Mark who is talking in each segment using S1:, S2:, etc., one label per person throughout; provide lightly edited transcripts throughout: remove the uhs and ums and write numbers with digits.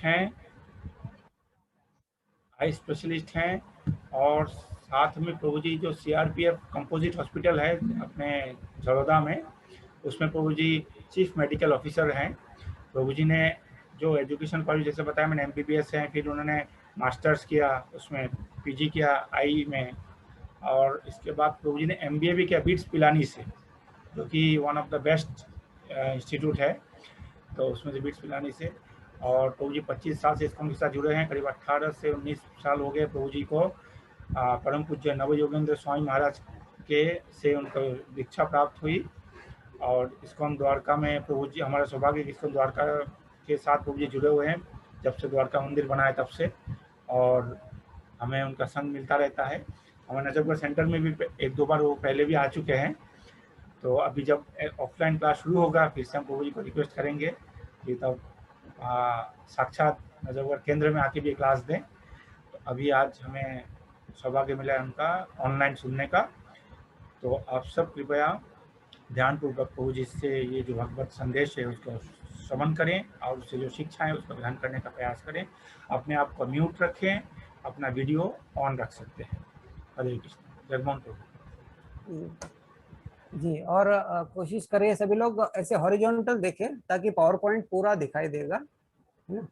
S1: हैं, eye specialist हैं, और साथ में प्रभु जी जो सीआरपीएफ कंपोजिट हॉस्पिटल है अपने झड़ौदा में, उसमें प्रभु जी चीफ मेडिकल ऑफिसर हैं। प्रभु जी ने जो एजुकेशन क्वालिटी जैसे बताया मैंने, एमबीबीएस है, फिर उन्होंने मास्टर्स किया, उसमें पीजी किया आई में, और इसके बाद प्रभु जी ने एमबीए भी किया बिट्स पिलानी से, जो कि one of the best institute है, तो उसमें से बिट्स पिलानी से। और प्रभु जी 25 साल से इसको के साथ जुड़े हैं, करीब 18 से 19 साल हो गए प्रभु जी को परम पूज्य नवयोगेंद्र स्वामी महाराज के से उनको दीक्षा प्राप्त हुई। और इस्कॉन द्वारका में प्रभु जी, हमारा सौभाग्य इस्कॉन द्वारका के साथ प्रभु जी जुड़े हुए हैं जब से द्वारका मंदिर बना है तब से, और हमें उनका संग मिलता रहता है। हमारे नजफगढ़ सेंटर में भी एक दो बार वो पहले भी आ चुके हैं, तो अभी जब ऑफलाइन क्लास शुरू होगा फिर से हम प्रभु जी को रिक्वेस्ट करेंगे कि तब साक्षात नजफगढ़ केंद्र में आके भी क्लास दें। तो अभी आज हमें सौभाग्य मिला है उनका ऑनलाइन सुनने का, तो आप सब कृपया ध्यानपूर्वक प्रभु जी से ये जो भगवत संदेश है उसको श्रवण करें और उससे जो शिक्षा है उसका ग्रहण करने का प्रयास करें। अपने आप को म्यूट रखें, अपना वीडियो ऑन रख सकते हैं। हरे कृष्ण, जगमोहन प्रभु
S2: जी। और कोशिश करिए सभी लोग ऐसे हॉरिजॉन्टल देखें ताकि पावर पॉइंट पूरा दिखाई देगा, है ना।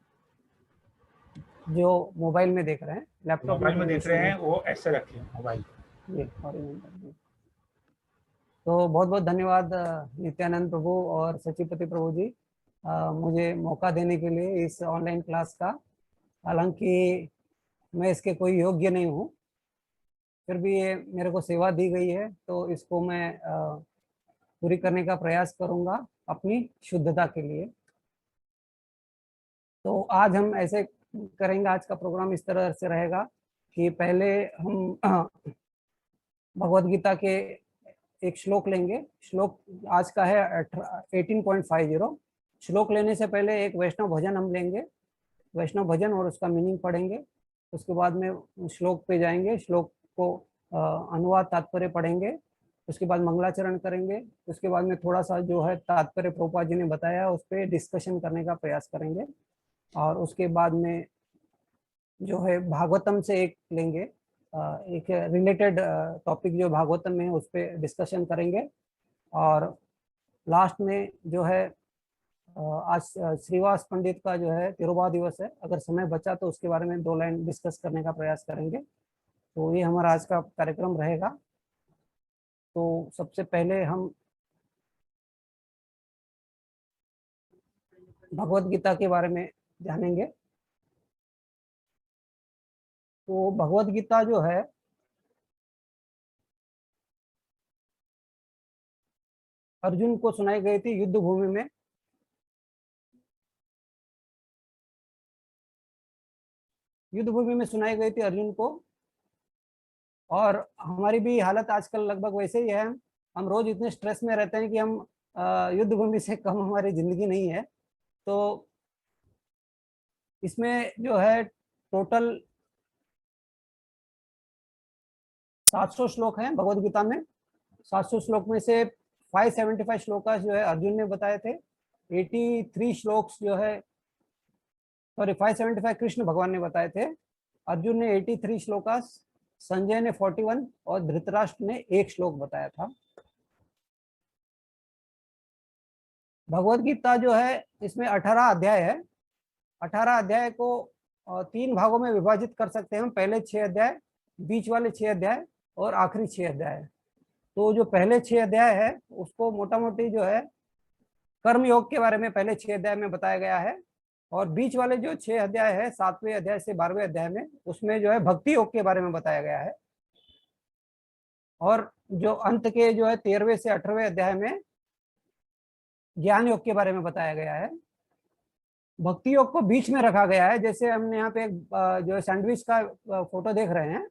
S2: जो मोबाइल में देख रहे हैं, लैपटॉप
S1: मोबाइल में देख रहे हैं वो ऐसे रखें मोबाइल
S2: ये हॉरिजॉन्टल। तो बहुत बहुत धन्यवाद नित्यानंद प्रभु और सचिपति प्रभु जी मुझे मौका देने के लिए इस ऑनलाइन क्लास का। हालांकि मैं इसके कोई योग्य नहीं हूँ, फिर भी ये मेरे को सेवा दी गई है, तो इसको मैं पूरी करने का प्रयास करूँगा अपनी शुद्धता के लिए। तो आज हम ऐसे करेंगे, आज का प्रोग्राम इस तरह से रहेगा कि पहले हम भगवद गीता के एक श्लोक लेंगे। श्लोक आज का है 18.50। श्लोक लेने से पहले एक वैष्णव भजन हम लेंगे, वैष्णव भजन, और उसका मीनिंग पढ़ेंगे। उसके बाद में श्लोक पे जाएंगे, श्लोक को अनुवाद तात्पर्य पढ़ेंगे। उसके बाद मंगलाचरण करेंगे। उसके बाद में थोड़ा सा जो है तात्पर्य प्रभुपाद जी ने बताया उस पर डिस्कशन करने का प्रयास करेंगे। और उसके बाद में जो है भागवतम से एक लेंगे, एक रिलेटेड टॉपिक जो भागवतम में है उस पर डिस्कशन करेंगे। और लास्ट में जो है आज श्रीवास पंडित का जो है तिरुभाव दिवस है, अगर समय बचा तो उसके बारे में 2 लाइन डिस्कस करने का प्रयास करेंगे। तो ये हमारा आज का कार्यक्रम रहेगा। तो सबसे पहले हम भगवद गीता के बारे में जानेंगे। तो भगवद गीता जो है अर्जुन को सुनाई गई थी युद्ध भूमि में। युद्ध भूमि में सुनाई गई थी अर्जुन को। और हमारी भी हालत आजकल लगभग वैसे ही है। हम रोज इतने स्ट्रेस में रहते हैं कि हम युद्ध भूमि से कम हमारी जिंदगी नहीं है। तो इसमें जो है टोटल 700 श्लोक हैं भगवद गीता में। 700 श्लोक में से 575 श्लोका जो है अर्जुन ने बताए थे। 83 श्लोक जो है, सॉरी 575 कृष्ण भगवान ने बताए थे। अर्जुन ने 83 श्लोका, संजय ने 41 और धृतराष्ट्र ने 1 श्लोक बताया था। भगवद गीता जो है इसमें 18 अध्याय है। 18 अध्याय को 3 भागों में विभाजित कर सकते हैं हम। पहले 6 अध्याय, बीच वाले 6 अध्याय और आखिरी 6 अध्याय। तो जो पहले 6 अध्याय है उसको मोटा मोटी जो है कर्म योग के बारे में पहले 6 अध्याय में बताया गया है। और बीच वाले जो 6 अध्याय है, 7वें अध्याय से 12वें अध्याय में, उसमें जो है भक्ति योग के बारे में बताया गया है। और जो अंत के जो है 13वें से 18वें अध्याय में ज्ञान योग के बारे में बताया गया है। भक्ति योग को बीच में रखा गया है। जैसे हमने यहाँ पे जो सैंडविच का फोटो देख रहे हैं,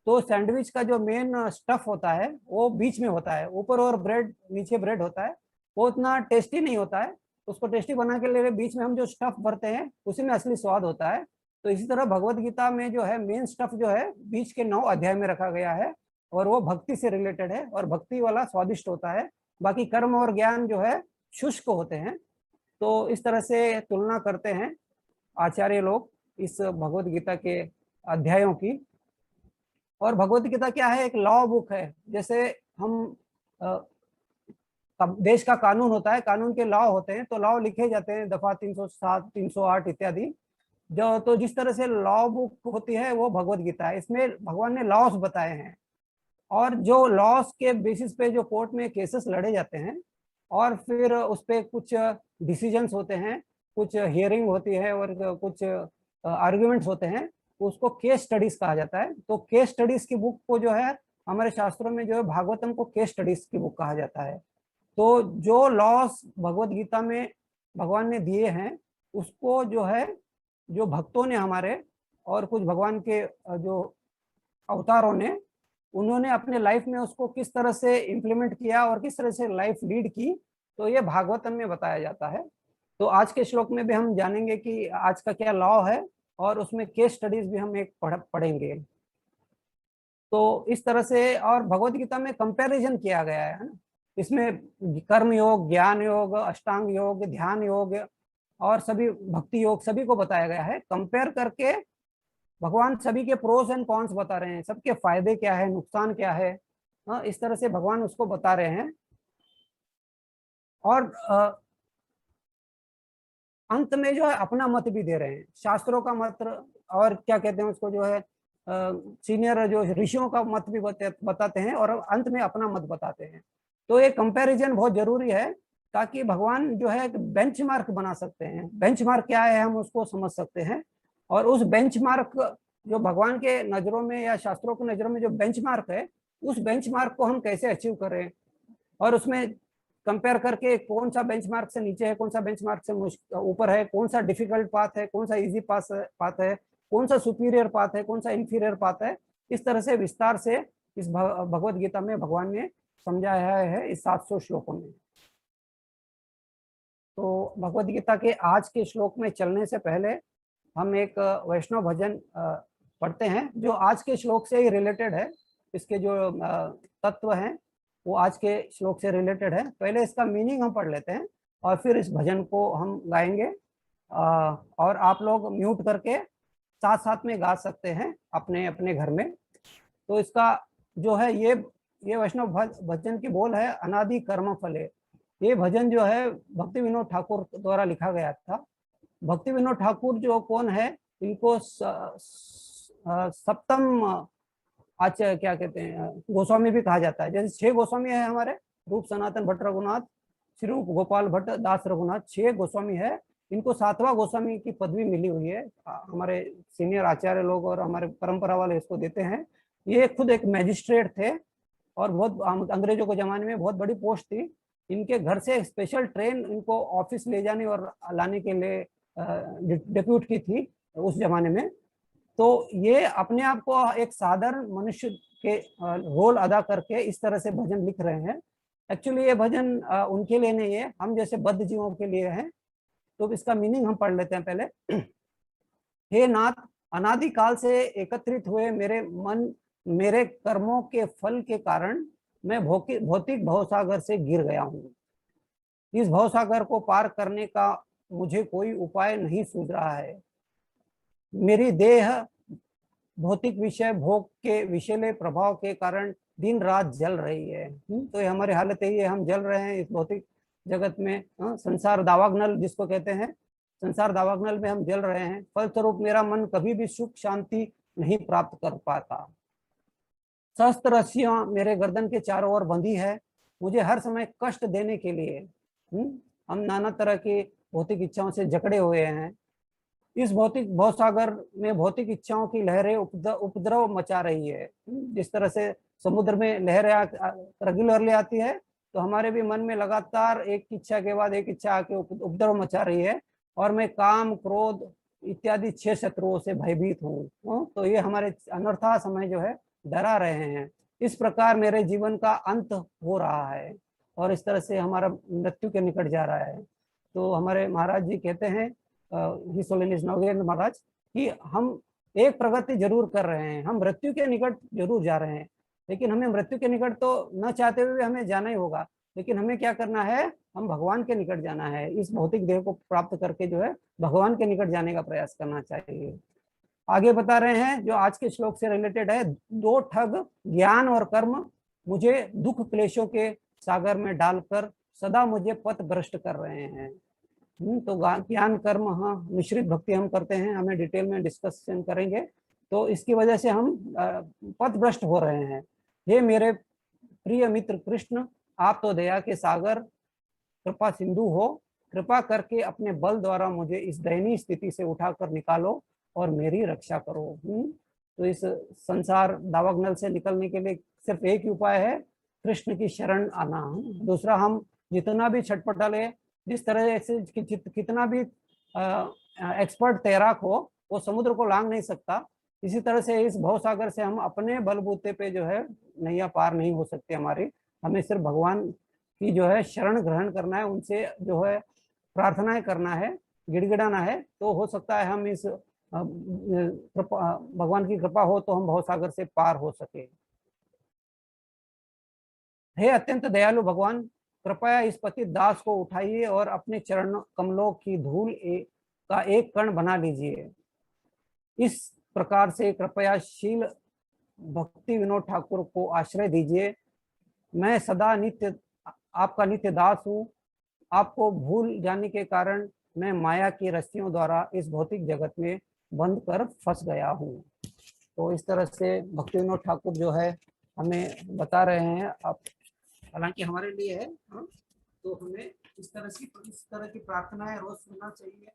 S2: तो सैंडविच का जो मेन स्टफ होता है वो बीच में होता है, ऊपर और ब्रेड, नीचे ब्रेड होता है। वो उतना टेस्टी नहीं होता है। उसको टेस्टी बनाने के लिए बीच में हम जो स्टफ भरते हैं उसी में असली स्वाद होता है। तो इसी तरह भगवत गीता में जो है मेन स्टफ जो है बीच के 9 अध्याय में रखा गया है, और वो भक्ति से रिलेटेड है, और भक्ति वाला स्वादिष्ट होता है। बाकी कर्म और ज्ञान जो है शुष्क होते हैं। तो इस तरह से तुलना करते हैं। आचार्य लोग इस भगवत गीता के अध्यायों की। और भगवत गीता क्या है, एक लॉ बुक है। जैसे हम देश का कानून होता है, कानून के लॉ होते हैं, तो लॉ लिखे जाते हैं दफा 307, 308 इत्यादि। जो तो जिस तरह से लॉ बुक होती है वो भगवत गीता है। इसमें भगवान ने लॉस बताए हैं, और जो लॉस के बेसिस पे जो कोर्ट में केसेस लड़े जाते हैं, और फिर उस पर कुछ डिसीजंस होते हैं, कुछ हियरिंग होती है और कुछ आर्ग्यूमेंट्स होते हैं, उसको केस स्टडीज कहा जाता है। तो केस स्टडीज की बुक को जो है हमारे शास्त्रों में जो है भागवतम को केस स्टडीज की बुक कहा जाता है। तो जो लॉस भगवत गीता में भगवान ने दिए हैं, उसको जो है जो भक्तों ने हमारे और कुछ भगवान के जो अवतारों ने, उन्होंने अपने लाइफ में उसको किस तरह से इम्प्लीमेंट किया और किस तरह से लाइफ लीड की, तो ये भागवतम में बताया जाता है। तो आज के श्लोक में भी हम जानेंगे कि आज का क्या लॉ है, और उसमें केस स्टडीज भी हम एक पढ़ेंगे। तो इस तरह से, और भगवत गीता में कंपैरिजन किया गया है ना। इसमें कर्म योग, ज्ञान योग, अष्टांग योग, ध्यान योग और सभी भक्ति योग सभी को बताया गया है। कंपेयर करके भगवान सभी के प्रोस एंड कॉन्स बता रहे हैं, सबके फायदे क्या है, नुकसान क्या है, इस तरह से भगवान उसको बता रहे हैं। और अंत में जो है अपना मत भी दे रहे हैं, शास्त्रों का मत, और क्या कहते हैं उसको, जो है सीनियर जो ऋषियों का मत भी बताते हैं, और अंत में अपना मत बताते हैं। तो ये कंपैरिजन बहुत जरूरी है, ताकि भगवान जो है एक बेंचमार्क बना सकते हैं। बेंचमार्क क्या है हम उसको समझ सकते हैं, और उस बेंचमार्क जो भगवान के नजरों में या शास्त्रों की नजरों में जो बेंचमार्क है, उस बेंचमार्क को हम कैसे अचीव करें, और उसमें कंपेयर करके कौन सा बेंचमार्क से नीचे है, कौन सा बेंचमार्क से ऊपर है, कौन सा डिफिकल्ट पाथ है, कौन सा इजी पाथ है, कौन सा सुपीरियर पाथ है, कौन सा इंफीरियर पाथ है। इस तरह से विस्तार से इस भगवत गीता में भगवान ने समझाया है इस 700 श्लोकों में। तो भगवत गीता के आज के श्लोक में चलने से पहले हम एक वैष्णव भजन पढ़ते हैं, जो आज के श्लोक से ही रिलेटेड है। इसके जो तत्व हैं वो आज के श्लोक से रिलेटेड है। पहले इसका मीनिंग हम पढ़ लेते हैं और फिर इस भजन को हम गाएंगे। और आप लोग म्यूट करके साथ साथ में गा सकते हैं अपने अपने घर में। तो इसका जो है ये वैष्णव भजन की बोल है, अनादि कर्म फले। ये भजन जो है भक्ति विनोद ठाकुर द्वारा लिखा गया था। भक्ति विनोद ठाकुर जो कौन है, इनको सप्तम आचार्य क्या कहते हैं, गोस्वामी भी कहा जाता है। जैसे 6 गोस्वामी है हमारे, रूप सनातन भट्ट रघुनाथ, श्री रूप गोपाल भट्ट, दास रघुनाथ, 6 गोस्वामी है। इनको 7वां गोस्वामी की पदवी मिली हुई है। हमारे सीनियर आचार्य लोग और हमारे परंपरा वाले इसको देते हैं। ये खुद एक मैजिस्ट्रेट थे और बहुत अंग्रेजों के जमाने में बहुत बड़ी पोस्ट थी। इनके घर से स्पेशल ट्रेन इनको ऑफिस ले जाने और लाने के लिए डिप्यूट की थी उस जमाने में। तो ये अपने आप को एक साधारण मनुष्य के रोल अदा करके इस तरह से भजन लिख रहे हैं। एक्चुअली ये भजन उनके लिए नहीं है, हम जैसे बद्ध जीवों के लिए है। तो इसका मीनिंग हम पढ़ लेते हैं पहले। हे नाथ, अनादिकाल से एकत्रित हुए मेरे मन, मेरे कर्मों के फल के कारण मैं भौतिक भवसागर से गिर गया हूँ। इस भवसागर को पार करने का मुझे कोई उपाय नहीं सूझ रहा है। मेरी देह भौतिक विषय भोग के विषैले प्रभाव के कारण दिन रात जल रही है। तो ये हमारी हालत यही है, हम जल रहे हैं इस भौतिक जगत में। संसार दावाग्नल जिसको कहते हैं, संसार दावाग्नल में हम जल रहे हैं। फलस्वरूप मेरा मन कभी भी सुख शांति नहीं प्राप्त कर पाता। सहस्त्र रस्सियां मेरे गर्दन के चारों ओर बंधी है, मुझे हर समय कष्ट देने के लिए। हम नाना तरह की भौतिक इच्छाओं से जकड़े हुए हैं। इस भौतिक भवसागर में भौतिक इच्छाओं की लहरें उपद्रव मचा रही है। जिस तरह से समुद्र में लहरें रेगुलरली आती है, तो हमारे भी मन में लगातार एक इच्छा के बाद एक इच्छा आके उपद्रव मचा रही है। और मैं काम, क्रोध इत्यादि 6 शत्रुओं से भयभीत हूँ। तो ये हमारे अनर्था समय जो है डरा रहे हैं। इस प्रकार मेरे जीवन का अंत हो रहा है और इस तरह से हमारा मृत्यु के निकट जा रहा है। तो हमारे महाराज जी कहते हैं, हिज होलीनेस नवोदय महाराज, कि हम एक प्रगति जरूर कर रहे हैं, हम मृत्यु के निकट जरूर जा रहे हैं, लेकिन हमें मृत्यु के निकट तो न चाहते हुए हमें जाना ही होगा। लेकिन हमें क्या करना है, हम भगवान के निकट जाना है। इस भौतिक देह को प्राप्त करके जो है भगवान के निकट जाने का प्रयास करना चाहिए। आगे बता रहे हैं, जो आज के श्लोक से रिलेटेड है, दो ठग ज्ञान और कर्म मुझे दुख क्लेशों के सागर में डालकर सदा मुझे पथ भ्रष्ट कर रहे हैं। तो ज्ञान कर्म, हाँ, मिश्रित भक्ति हम करते हैं, हमें डिटेल में डिस्कशन करेंगे। तो इसकी वजह से हम पथ भ्रष्ट हो रहे हैं। हे मेरे प्रिय मित्र कृष्ण, आप तो दया के सागर, कृपा सिंधु हो, कृपा करके अपने बल द्वारा मुझे इस दयनीय स्थिति से उठाकर निकालो और मेरी रक्षा करो। तो इस संसार दावाग्नल से निकलने के लिए सिर्फ एक ही उपाय है, कृष्ण की शरण आना। दूसरा, हम जितना भी छटपटा ले, जिस तरह से कितना भी एक्सपर्ट तैराक हो, वो समुद्र को लांग नहीं सकता। इसी तरह से इस भवसागर से हम अपने बलबूते पे जो है नैया पार नहीं हो सकती हमारी। हमें सिर्फ भगवान की जो है शरण ग्रहण करना है, उनसे जो है प्रार्थनाएं करना है, गिड़गिड़ाना है, तो हो सकता है हम इस भगवान की कृपा हो तो हम भवसागर से पार हो सके। हे अत्यंत दयालु भगवान, कृपया इस पतित दास को उठाइए और अपने चरण कमलों की धूल का एक कण बना लीजिए। इस प्रकार से कृपयाशील भक्ति विनोद ठाकुर को आश्रय दीजिए। मैं सदा नित्य आपका नित्य दास हूँ। आपको भूल जाने के कारण मैं माया की रस्सियों द्वारा इस भौतिक जगत में बंद कर फंस गया हूँ। तो इस तरह से भक्ति विनोद ठाकुर जो है हमें बता रहे हैं। आप, हालांकि हमारे लिए है, तो हमें इस तरह की प्रार्थनाएं रोज सुनना चाहिए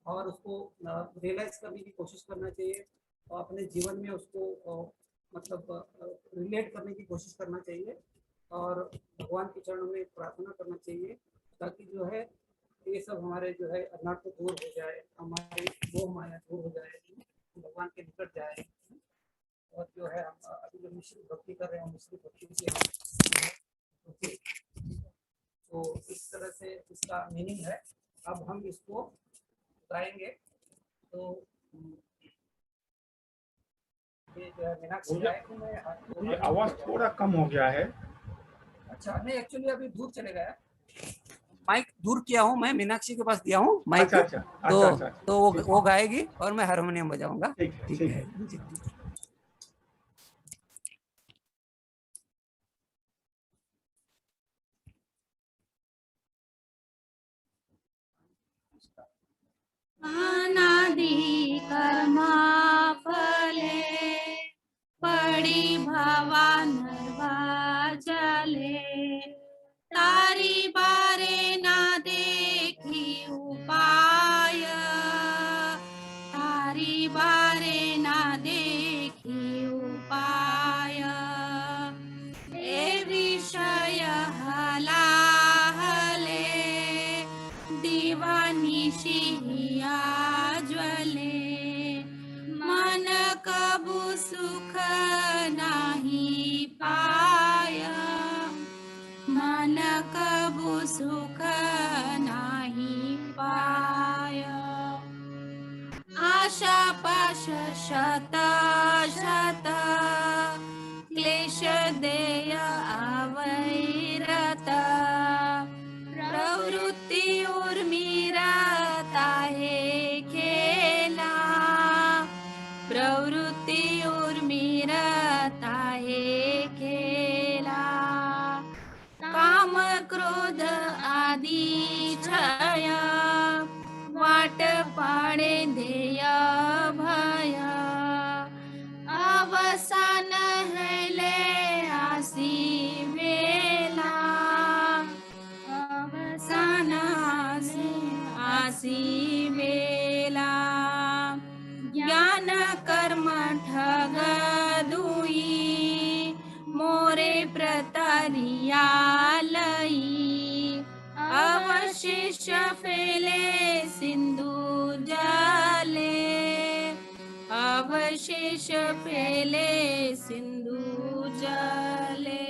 S2: और उसको रियलाइज करने की कोशिश करना चाहिए और अपने जीवन में उसको मतलब रिलेट करने की कोशिश करना चाहिए और भगवान के चरणों में प्रार्थना करना चाहिए, ताकि जो है ये सब हमारे जो है अज्ञात दूर हो जाए, हमारी मोह माया दूर हो जाए, भगवान के निकट जाए। और जो है हम अभी जो मिश्रित भक्ति कर रहे हैं, मिश्रित भक्ति से हम, तो इस तरह से इसका मीनिंग है। अब हम इसको गाएंगे। तो ये जो है मीनाक्षी
S1: ये आवाज थोड़ा कम हो गया है।
S2: अच्छा, नहीं एक्चुअली अभी दूर चले गया, माइक दूर किया हूँ मैं, मीनाक्षी के पास दिया हूँ माइक। तो वो गाएगी और मैं हारमोनियम बजाऊंगा। ठीक है।
S3: अनादि कर्मा फले पड़ी भवा नर्वा जले, तारी बारे ना देखी उपाय, तारी बारे ना देखी उपाय। ए विषय हलाहले दीवानिशी ज्वले, मन कबू सुख नाही पाय, मन कबू सुख नाही पाय। आशा पाश शत शत क्लेश देय अवैरत, प्रवृत्ति उर्मिरत आहे खेला, प्रवृत्ति उर्मिरत आहे खेला। काम क्रोध आदि छय वाट पाडे ध्येय भय, अवसान हेले आसी वेला, अवसान आसी वेला। ज्ञान कर्म ठग दुई मोरे प्रतरिया लई, अवशेष फेले सिंधु जले, अवशेष फेले सिंधु जले।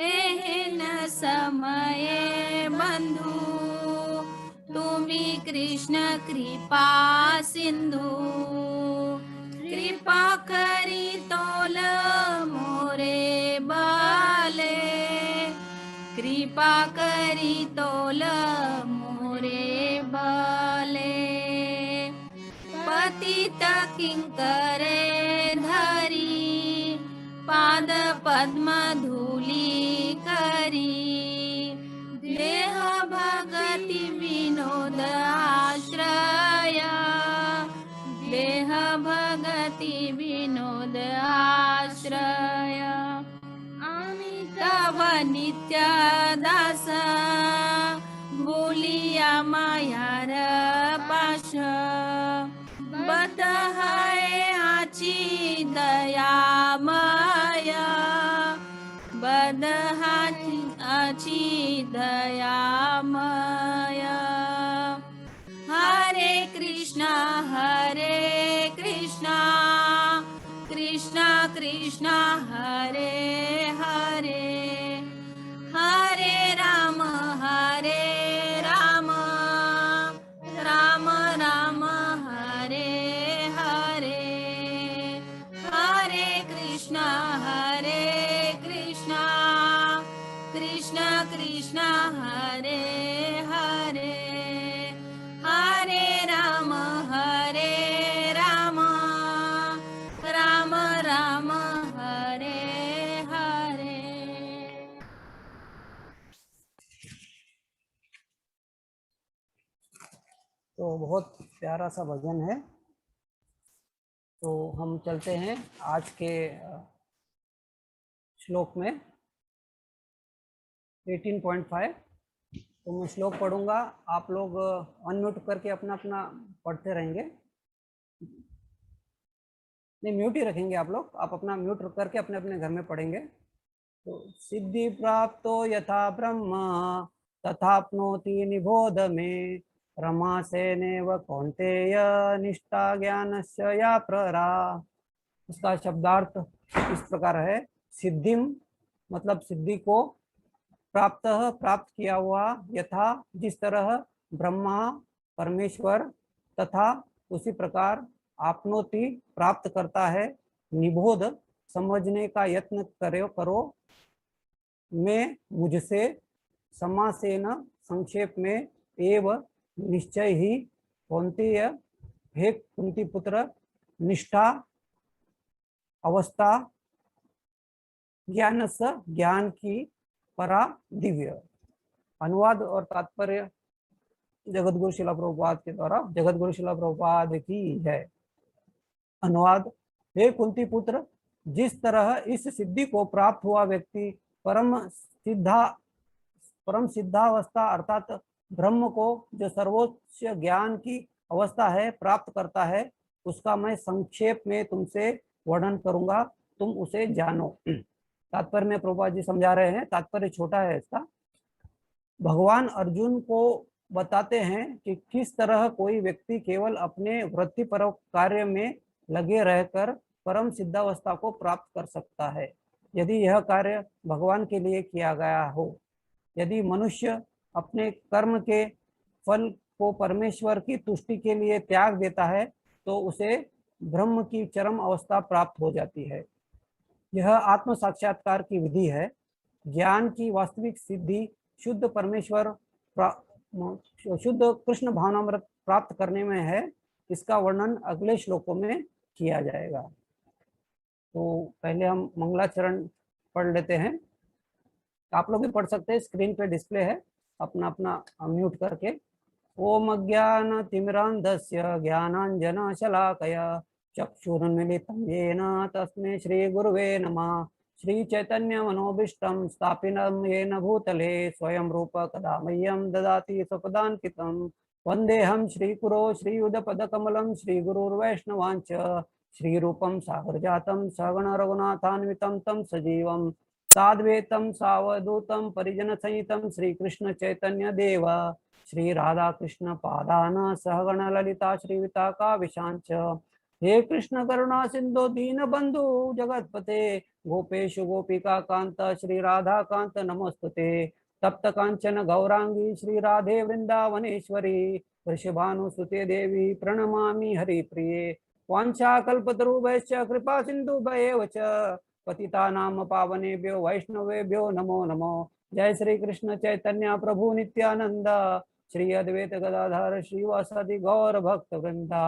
S3: एहन समये बंधु तुम्ही कृष्ण कृपा सिंधु, कृपा करी तोल मोरे बाले, कृपा करी तोल मोरे भले पतित किंकरे धरी पाद पद्म धूली करी देह भगति विनोद आश्रय देह भगति विनोद आश्रय तव नित्य दास बोलिया मायार पाश बत है आची दयामय बद आची दयामय हरे कृष्णा कृष्णा कृष्णा हरे हरे हरे राम राम राम हरे हरे हरे कृष्णा कृष्णा कृष्णा हरे हरे हरे राम राम राम हरे हरे।
S2: तो बहुत प्यारा सा भजन है। तो हम चलते हैं आज के श्लोक में 18.5। तो मैं श्लोक पढ़ूंगा, आप लोग अनम्यूट करके अपना अपना पढ़ते रहेंगे। नहीं, म्यूट ही रखेंगे आप लोग, आप अपना म्यूट करके अपने अपने घर में पढ़ेंगे। तो सिद्धि प्राप्तो यथा ब्रह्म तथाप्नोति निबोध में रमासेनेव कौन्तेय निष्ठा ज्ञानस्य या प्ररा। इसका शब्दार्थ इस प्रकार है। सिद्धिम मतलब सिद्धि को, प्राप्त किया हुआ, यथा जिस तरह, ब्रह्मा परमेश्वर, तथा उसी प्रकार, आपनोति प्राप्त करता है, निबोध समझने का यत्न करो, मैं मुझसे, समासेन संक्षेप में, एव निश्चय ही, कौन्तेय हे कुंती पुत्र, निष्ठा अवस्था, ज्ञानस ज्ञान की, परा दिव्य। अनुवाद और तात्पर्य जगतगुरु शिला प्रभुपाद के द्वारा, जगतगुरु शिला प्रभुपाद की है। अनुवाद: हे कुंती पुत्र, जिस तरह इस सिद्धि को प्राप्त हुआ व्यक्ति परम सिद्धावस्था अर्थात ब्रह्म को, जो सर्वोच्च ज्ञान की अवस्था है, प्राप्त करता है, उसका मैं संक्षेप में तुमसे वर्णन करूंगा, तुम उसे जानो। तात्पर्य में प्रभुपाद जी समझा रहे हैं, तात्पर्य छोटा है इसका। भगवान अर्जुन को बताते हैं कि किस तरह कोई व्यक्ति केवल अपने वृत्तिपरक कार्य में लगे रहकर परम सिद्धावस्था को प्राप्त कर सकता है, यदि यह कार्य भगवान के लिए किया गया हो। यदि मनुष्य अपने कर्म के फल को परमेश्वर की तुष्टि के लिए त्याग देता है, तो उसे ब्रह्म की चरम अवस्था प्राप्त हो जाती है। यह आत्म साक्षात्कार की विधि है। ज्ञान की वास्तविक सिद्धि शुद्ध परमेश्वर, शुद्ध कृष्ण भावनामृत प्राप्त करने में है। इसका वर्णन अगले श्लोकों में किया जाएगा। तो पहले हम मंगलाचरण पढ़ लेते हैं। आप लोग भी पढ़ सकते हैं, स्क्रीन पे डिस्प्ले है, अपना अपना म्यूट करके। ओम अज्ञान तिमिरांधस्य ज्ञानांजन शलाकया चक्षुरुन्मीलितं येन तस्मै श्री गुरुवे नमः। श्री चैतन्य मनोभीष्टं स्थापितं येन भूतले स्वयं रूप कदा मह्यं ददाति स्वपदान्कितं। वन्देऽहं श्रीगुरो श्रीयुधपदकमलं श्रीगुरुर्वैष्णवांच श्रीरूपं सागरजातं सहगण रघुनाथान्वितं तं सजीवं साद्वैतं सावधूतं परिजनसहितं श्रीकृष्ण चैतन्य देव श्री राधा कृष्ण पादान सहगण ललिता श्रीविताका विशांच। हे कृष्ण करुणा सिंधु दीन बंधु जगतपते गोपेश गोपिका कांत श्री राधा कांत नमस्तुते। तप्त कांचन गौरांगी श्री राधे वृंदावनेश्वरी वृषभानुसुते देवी प्रणमामि हरिप्रिये। वाञ्छाकल्पतरुभ्यश्च कृपा सिन्धुभ्येव च पतितानां पावनेभ्यो वैष्णवेभ्यो नमो नमो। जय श्री कृष्ण चैतन्य प्रभु नित्यानंद, श्री अद्वैत गदाधर श्रीवासादि गौर भक्त वृंदा।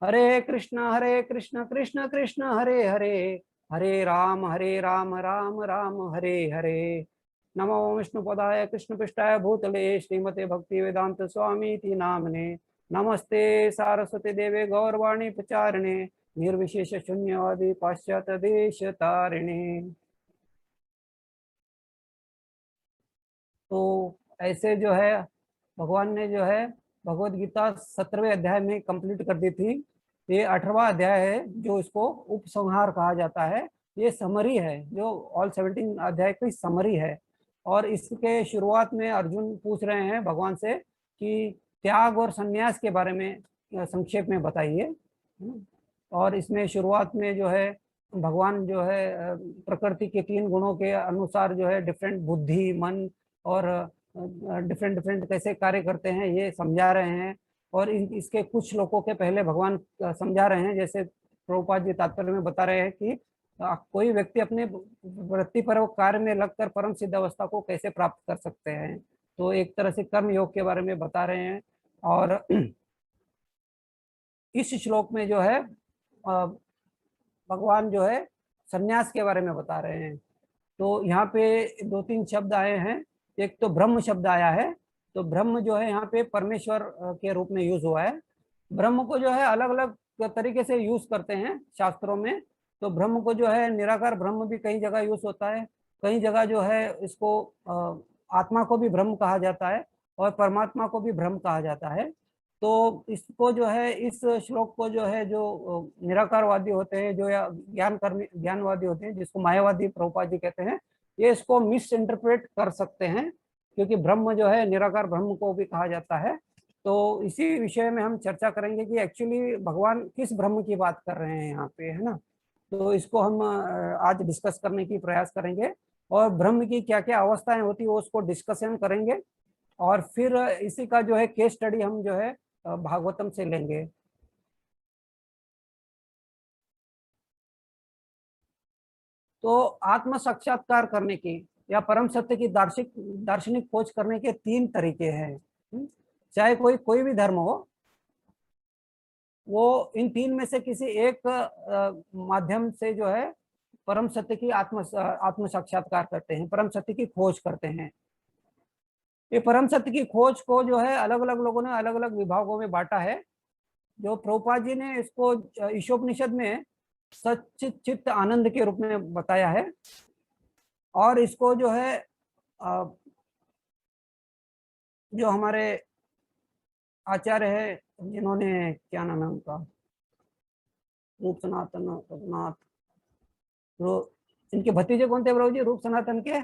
S2: हरे कृष्ण कृष्ण कृष्ण हरे हरे, हरे राम राम राम हरे हरे। नमो विष्णुपदाय कृष्णपृष्ठाय भूतले श्रीमते भक्ति वेदांत स्वामी नामने। नमस्ते सारस्वती देवे गौरवाणी प्रचारिणे, निर्विशेष शून्यवादी पाश्चात्य देश तारिणे। तो ऐसे जो है भगवान ने जो है भगवत गीता 17वें अध्याय में कंप्लीट कर दी थी। ये 18वां अध्याय है जो इसको उपसंहार कहा जाता है। ये समरी है, जो ऑल 17 अध्याय की समरी है। और इसके शुरुआत में अर्जुन पूछ रहे हैं भगवान से कि त्याग और संन्यास के बारे में संक्षेप में बताइए। और इसमें शुरुआत में जो है भगवान जो है प्रकृति के 3 गुणों के अनुसार जो है डिफरेंट बुद्धि, मन और डिफरेंट कैसे कार्य करते हैं ये समझा रहे हैं। और इसके कुछ श्लोकों के पहले भगवान समझा रहे हैं, जैसे प्रभुपाद जी तात्पर्य में बता रहे हैं कि कोई व्यक्ति अपने वृत्तिपरक कार्य में लगकर परम सिद्ध अवस्था को कैसे प्राप्त कर सकते हैं। तो एक तरह से कर्म योग के बारे में बता रहे हैं। और इस श्लोक में जो है भगवान जो है संन्यास के बारे में बता रहे हैं। तो यहाँ पे 2-3 शब्द आए हैं। एक तो ब्रह्म शब्द आया है। तो ब्रह्म जो है यहाँ पे परमेश्वर के रूप में यूज हुआ है। ब्रह्म को जो है अलग अलग तरीके से यूज करते हैं शास्त्रों में। तो ब्रह्म को जो है निराकार ब्रह्म भी कई जगह यूज होता है, कई जगह जो है इसको आत्मा को भी ब्रह्म कहा जाता है और परमात्मा को भी ब्रह्म कहा जाता है। तो इसको जो है इस श्लोक को जो है जो निराकारवादी होते हैं, जो या ज्ञानवादी होते हैं, जिसको मायावादी प्रभुपाद जी कहते हैं, ये इसको मिस इंटरप्रेट कर सकते हैं, क्योंकि ब्रह्म जो है निराकार ब्रह्म को भी कहा जाता है। तो इसी विषय में हम चर्चा करेंगे कि एक्चुअली भगवान किस ब्रह्म की बात कर रहे हैं यहाँ पे, है ना। तो इसको हम आज डिस्कस करने की प्रयास करेंगे और ब्रह्म की क्या क्या अवस्थाएं होती है उसको डिस्कशन करेंगे। और फिर इसी का जो है केस स्टडी हम जो है भागवतम से लेंगे। तो आत्म साक्षात्कार करने की या परम सत्य की दार्शनिक खोज करने के 3 तरीके हैं। चाहे कोई भी धर्म हो, वो इन 3 में से किसी एक माध्यम से जो है परम सत्य की आत्म साक्षात्कार करते हैं, परम सत्य की खोज करते हैं। ये परम सत्य की खोज को जो है अलग अलग लोगों ने अलग अलग विभागों में बांटा है। जो प्रभुपाद जी ने इसको ईशोपनिषद में सच्चित चित्त आनंद के रूप में बताया है। और इसको जो है जो हमारे आचार्य है, जिन्होंने क्या नाम है उनका, रूप सनातन रघुनाथ, तो इनके भतीजे कौन थे प्रभु जी रूप सनातन के?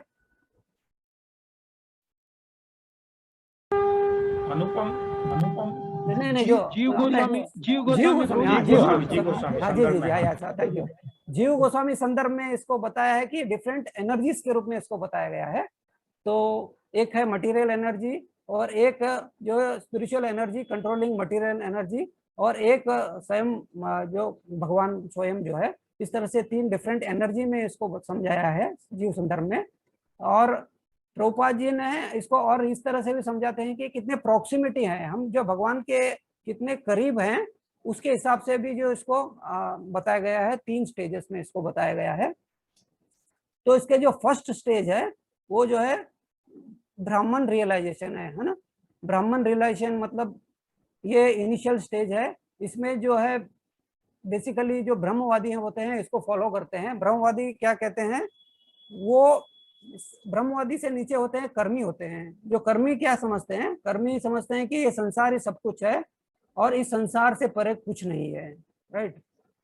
S1: अनुपम
S2: नहीं जो
S4: जीव गोस्वामी
S2: थैंक यू। जीव गोस्वामी संदर्भ में इसको बताया है कि डिफरेंट एनर्जीज के रूप में इसको बताया गया है। तो एक है मटेरियल एनर्जी, और एक जो spiritual energy controlling material energy, और एक स्वयं जो भगवान स्वयं जो है। इस तरह से 3 डिफरेंट एनर्जी में इसको समझाया है जीव संदर्भ में। और प्रभुपाद जी ने इसको और इस तरह से भी समझाते हैं कि कितने प्रॉक्सिमिटी है, हम जो भगवान के कितने करीब हैं, उसके हिसाब से भी जो इसको बताया गया है। 3 स्टेजेस में इसको बताया गया है। तो इसके जो फर्स्ट स्टेज है वो जो है ब्राह्मण रियलाइजेशन है ना। ब्राह्मण रियलाइजेशन मतलब ये इनिशियल स्टेज है। इसमें जो है बेसिकली जो ब्रह्मवादी होते हैं इसको फॉलो करते हैं। ब्रह्मवादी क्या कहते हैं, वो ब्रह्मवादी से नीचे होते हैं कर्मी होते हैं। जो कर्मी क्या समझते हैं, कर्मी समझते हैं कि ये संसार ही सब कुछ है और इस संसार से परे कुछ नहीं है, राइट।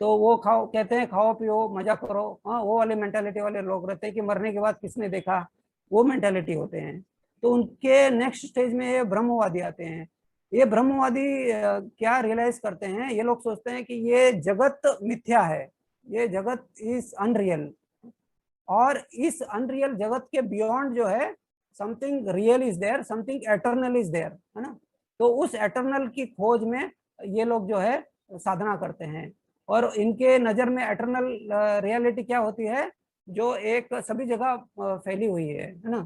S2: तो वो कहते हैं खाओ पियो मजा करो, हाँ, वो वाले मेंटालिटी वाले लोग रहते हैं कि मरने के बाद किसने देखा, वो मेंटालिटी होते हैं। तो उनके नेक्स्ट स्टेज में ये ब्रह्मवादी आते हैं। ये ब्रह्मवादी क्या रियलाइज करते हैं, ये लोग सोचते हैं कि ये जगत मिथ्या है, ये जगत इज अनरियल, और इस अनरियल जगत के बियॉन्ड जो है something real is there, something eternal is there, है ना। तो उस एटर्नल की खोज में ये लोग जो है साधना करते हैं। और इनके नजर में एटर्नल रियलिटी क्या होती है जो एक सभी जगह फैली हुई है ना,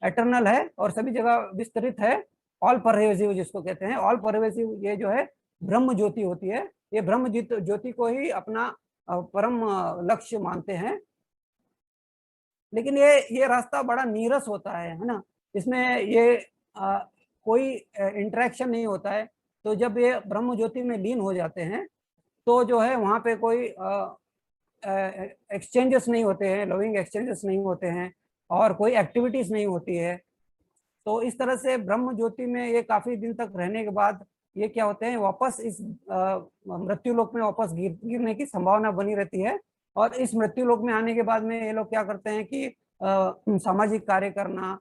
S2: एटर्नल है और सभी जगह विस्तृत है, ऑल परवेसिव जिसको कहते हैं, ऑल परवेसिव ये जो है ब्रह्म ज्योति होती है। ये ब्रह्म ज्योति को ही अपना परम लक्ष्य मानते हैं। लेकिन ये रास्ता बड़ा नीरस होता है ना, इसमें ये कोई इंटरेक्शन नहीं होता है। तो जब ये ब्रह्म ज्योति में लीन हो जाते हैं तो जो है वहाँ पे कोई एक्सचेंजेस नहीं होते हैं, लविंग एक्सचेंजेस नहीं होते हैं और कोई एक्टिविटीज नहीं होती है। तो इस तरह से ब्रह्म ज्योति में ये काफी दिन तक रहने के बाद ये क्या होते हैं, वापस इस मृत्यु लोक में वापस गिरने की संभावना बनी रहती है। और इस मृत्यु लोक में आने के बाद में ये लोग क्या करते हैं कि सामाजिक कार्य करना